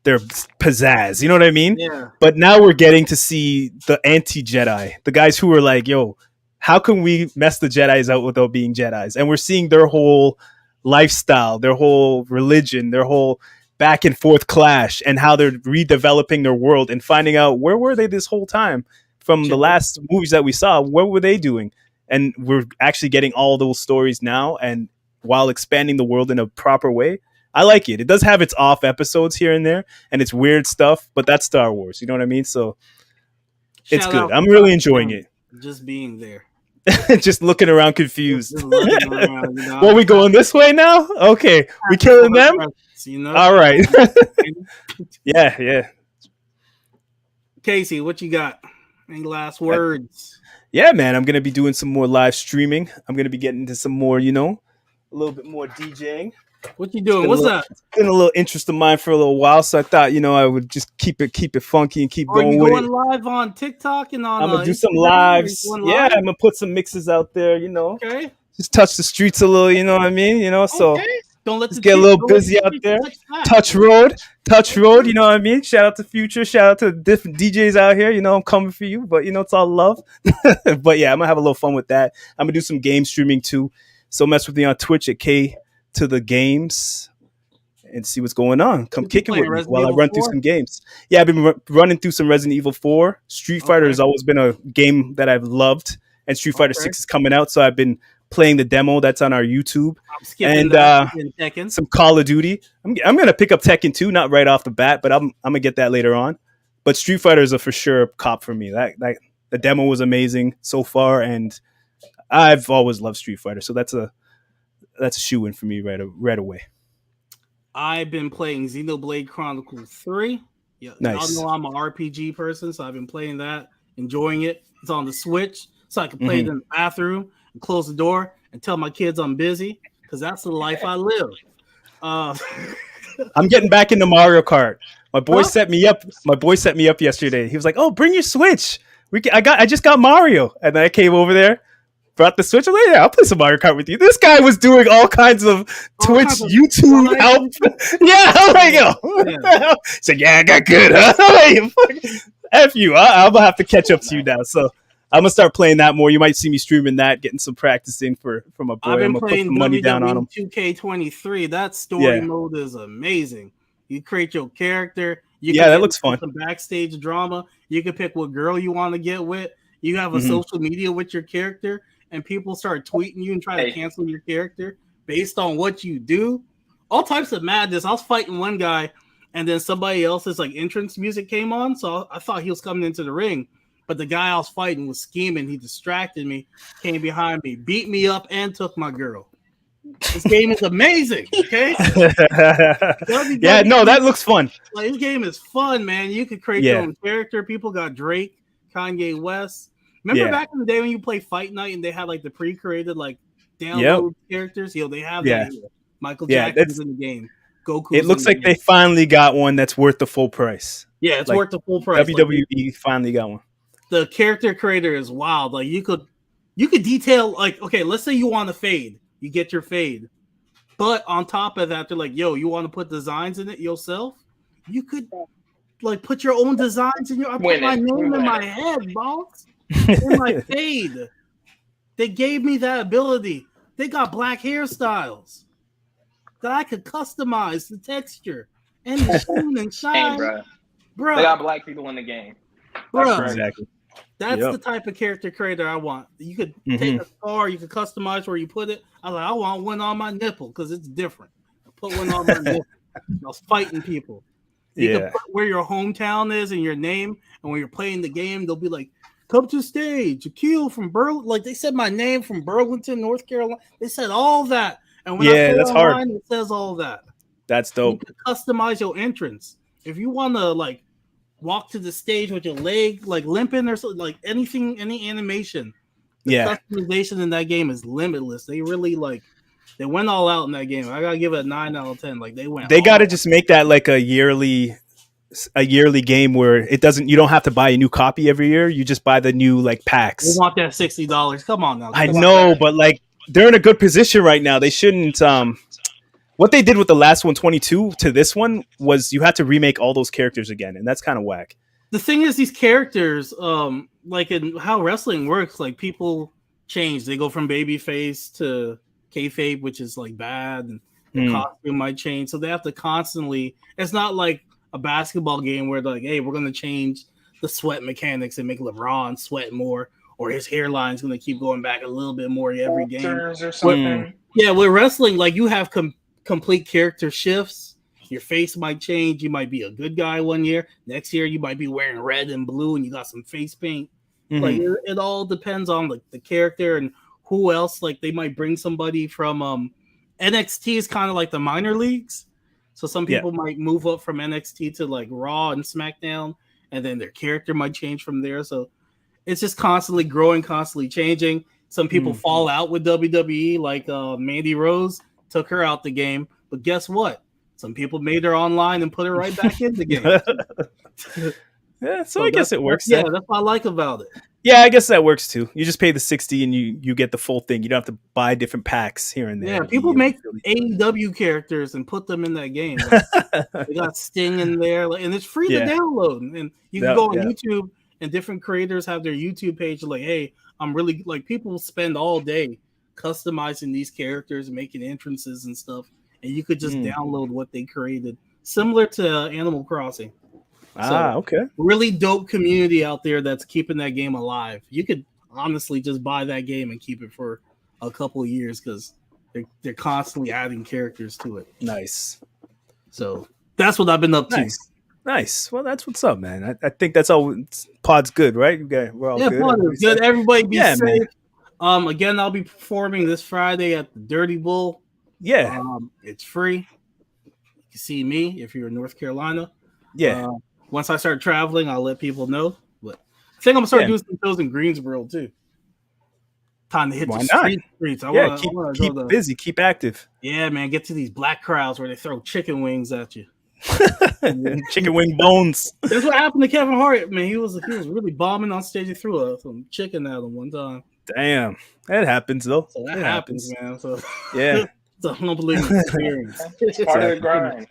S4: pizzazz. You know what I mean?
S3: Yeah.
S4: But now we're getting to see the anti-Jedi, the guys who are like, "Yo, how can we mess the Jedi's out without being Jedi's?" And we're seeing their whole lifestyle, their whole religion, their whole back and forth clash, and how they're redeveloping their world and finding out where were they this whole time from the last movies that we saw. What were they doing? And we're actually getting all those stories now, and while expanding the world in a proper way. I like it. It does have its off episodes here and there, and it's weird stuff, but that's Star Wars. You know what I mean? So it's
S3: Shout
S4: good.
S3: out
S4: I'm
S3: to
S4: really
S3: Tom
S4: enjoying
S3: Cruise, just being there.
S4: it. Just looking around confused.
S3: Just looking around, you know.
S4: Well, we going this way now? Okay. We killing them?
S3: You know?
S4: All right. Yeah.
S3: Casey, what you got? Any last words?
S4: Yeah, man. I'm going to be doing some more live streaming. I'm going to be getting into some more, a little bit more DJing.
S3: What you doing? What's that?
S4: It's been a little interest of mine for a little while, so I thought, I would just keep it funky and keep
S3: Are
S4: going
S3: you
S4: with
S3: going
S4: it.
S3: live on TikTok and on?
S4: I'm gonna do some
S3: Instagram?
S4: lives.
S3: Are you going
S4: Yeah,
S3: live?
S4: I'm gonna put some mixes out there.
S3: Okay.
S4: Just touch the streets a little. You know what I mean? So
S3: Okay. Don't let
S4: just get a little busy out there. Touch road. You know what I mean? Shout out to Future. Shout out to different DJs out here. I'm coming for you, but it's all love. But yeah, I'm gonna have a little fun with that. I'm gonna do some game streaming too. So mess with me on Twitch at K to the Games. And see what's going on. Come kick it with me while I run through some games. Yeah, I've been running through some Resident Evil 4. Street Fighter has always been a game that I've loved, and Street Fighter 6 is coming out, so I've been playing the demo that's on our YouTube. And some Call of Duty. I'm gonna pick up Tekken 2, not right off the bat, but I'm gonna get that later on. But Street Fighter is a for sure cop for me. That the demo was amazing so far, and I've always loved Street Fighter, so that's a shoe in for me right away.
S3: I've been playing Xenoblade Chronicles 3. Yeah,
S4: nice.
S3: Y'all know I'm an RPG person, so I've been playing that, enjoying it. It's on the Switch, so I can play it in the bathroom and close the door and tell my kids I'm busy, because that's the life I live.
S4: I'm getting back into Mario Kart. My boy set me up. Yesterday. He was like, "Oh, bring your Switch. I just got Mario," and then I came over there. Brought the Switch. I'm like, yeah, I'll play some Mario Kart with you. This guy was doing all kinds of Twitch, YouTube help. Yeah, I'm like, yo. He's like, yeah, I got good, huh? F you. I'm going to have to catch up to you now. So I'm going to start playing that more. You might see me streaming that, getting some practice in for my boy.
S3: I've been
S4: I'm going to put
S3: playing
S4: some money down on him.
S3: 2K23. That story mode is amazing. You create your character.
S4: That looks fun.
S3: Some backstage drama. You can pick what girl you want to get with. You have a social media with your character. And people start tweeting you and try to cancel your character based on what you do. All types of madness. I was fighting one guy, and then somebody else's entrance music came on, so I thought he was coming into the ring. But the guy I was fighting was scheming. He distracted me, came behind me, beat me up, and took my girl. This game is amazing, okay?
S4: Yeah, no, that looks fun.
S3: This game is fun, man. You could create your own character. People got Drake, Kanye West. Remember back in the day when you play Fight Night and they had the pre-created download characters? They have that here. Michael Jackson's in the game. Goku.
S4: It looks like they finally got one that's worth the full price.
S3: Yeah, it's worth the full price.
S4: WWE finally got one.
S3: The character creator is wild. You could detail okay, let's say you want to fade. You get your fade. But on top of that, they're like, yo, you want to put designs in it yourself? You could put your own designs in your I put my name in my head, boss. In my fade. They gave me that ability. They got black hairstyles that I could customize the texture and the sheen and shine.
S1: Hey, bro. They got black people in the game.
S3: Bro,
S4: exactly.
S3: That's the type of character creator I want. You could take a scar, you could customize where you put it. I want one on my nipple because it's different. I put one on my nipple. I was fighting people. You can put where your hometown is and your name, and when you're playing the game, they'll be like, come to stage, Akil from Burlington. They said my name from Burlington, North Carolina. They said all that. And when I play
S4: that's
S3: online,
S4: hard.
S3: It says all that.
S4: That's dope.
S3: You can customize your entrance. If you want to walk to the stage with your leg limping or something, anything, any animation. The customization in that game is limitless. They really they went all out in that game. I gotta give it a 9 out of 10. They went.
S4: They gotta just make that a yearly a yearly game where you don't have to buy a new copy every year. You just buy the new like packs.
S3: We want that $60. Come on now.
S4: I know, but like they're in a good position right now. They shouldn't. What they did with the last one, 22, to this one was you had to remake all those characters again, and that's kind of whack.
S3: The thing is, these characters, like in how wrestling works, like people change. They go from babyface to kayfabe, which is like bad, and the costume might change. So they have to constantly. It's not like a basketball game where they're like, hey, we're going to change the sweat mechanics and make LeBron sweat more, or his hairline's going to keep going back a little bit more every game.
S1: Or something.
S3: With wrestling, like you have complete character shifts. Your face might change. You might be a good guy one year. Next year, you might be wearing red and blue, and you got some face paint. Like it all depends on the character and who else. Like they might bring somebody from NXT is kind of like the minor leagues. So some people might move up from NXT to like Raw and SmackDown, and then their character might change from there. So it's just constantly growing, constantly changing. Some people fall out with WWE, like Mandy Rose took her out the game. But guess what? Some people made her online and put her right back in the game.
S4: Yeah, so I guess it works.
S3: Yeah, that's what I like about it.
S4: Yeah, I guess that works too. You just pay the $60 and you get the full thing. You don't have to buy different packs here and there.
S3: Yeah, people make AEW characters and put them in that game. Like, they got Sting in there, and it's free to download. And you can go on YouTube, and different creators have their YouTube page. Like, hey, I'm really like people spend all day customizing these characters, making entrances and stuff, and you could just download what they created, similar to Animal Crossing.
S4: Okay.
S3: Really dope community out there that's keeping that game alive. You could honestly just buy that game and keep it for a couple of years because they're constantly adding characters to it.
S4: Nice.
S3: So that's what I've been up to.
S4: Nice. Well, that's what's up, man. I think that's all. Pod's good, right? We're all good.
S3: Pod is good. Everybody be safe.
S4: Man.
S3: Again, I'll be performing this Friday at the Dirty Bull.
S4: Yeah.
S3: It's free. You can see me if you're in North Carolina.
S4: Yeah.
S3: Once I start traveling, I'll let people know. But I think I'm gonna start doing some shows in Greensboro too. Time to hit the streets.
S4: Keep busy, keep active.
S3: Yeah, man, get to these black crowds where they throw chicken wings at you.
S4: Chicken wing bones.
S3: That's what happened to Kevin Hart, man. He was really bombing on stage. He threw some chicken at him one time.
S4: Damn, that happens though.
S3: So that happens, man. So
S4: yeah,
S3: it's a humbling experience.
S1: It's part of the grind.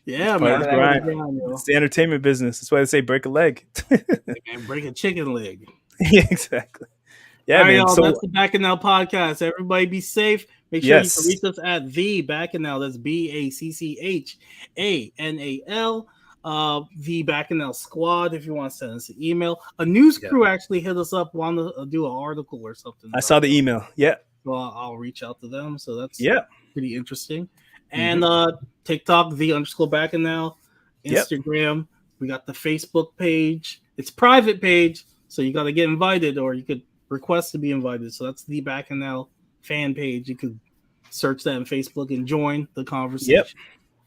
S3: Yeah, man.
S4: It's the entertainment business. That's why they say break a leg.
S3: Man, break a chicken leg.
S4: Yeah, exactly. Yeah,
S3: all right,
S4: man.
S3: Y'all,
S4: so
S3: that's the Back and Now podcast. Everybody be safe. Make sure you can reach us at the Back and Now. That's BACCHANAL. The Back and Now Squad. If you want to send us an email, a news crew actually hit us up, want to do an article or something.
S4: I saw the email. Yeah.
S3: So I'll reach out to them. So that's pretty interesting. And TikTok, _Back and Now. Instagram, we got the Facebook page. It's private page, so you got to get invited, or you could request to be invited. So that's the Back and Now fan page. You could search that on Facebook and join the conversation.
S4: Yep.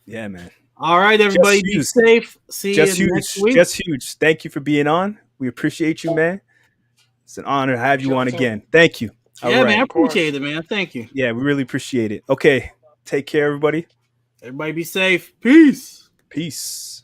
S4: Yeah, man.
S3: All right, everybody, be safe. See you next week.
S4: Just huge. Thank you for being on. We appreciate you, man. It's an honor to have you on again. Thank you.
S3: Man, I appreciate it, man. Thank you.
S4: Yeah, we really appreciate it. Okay. Take care, everybody.
S3: Everybody be safe. Peace.
S4: Peace.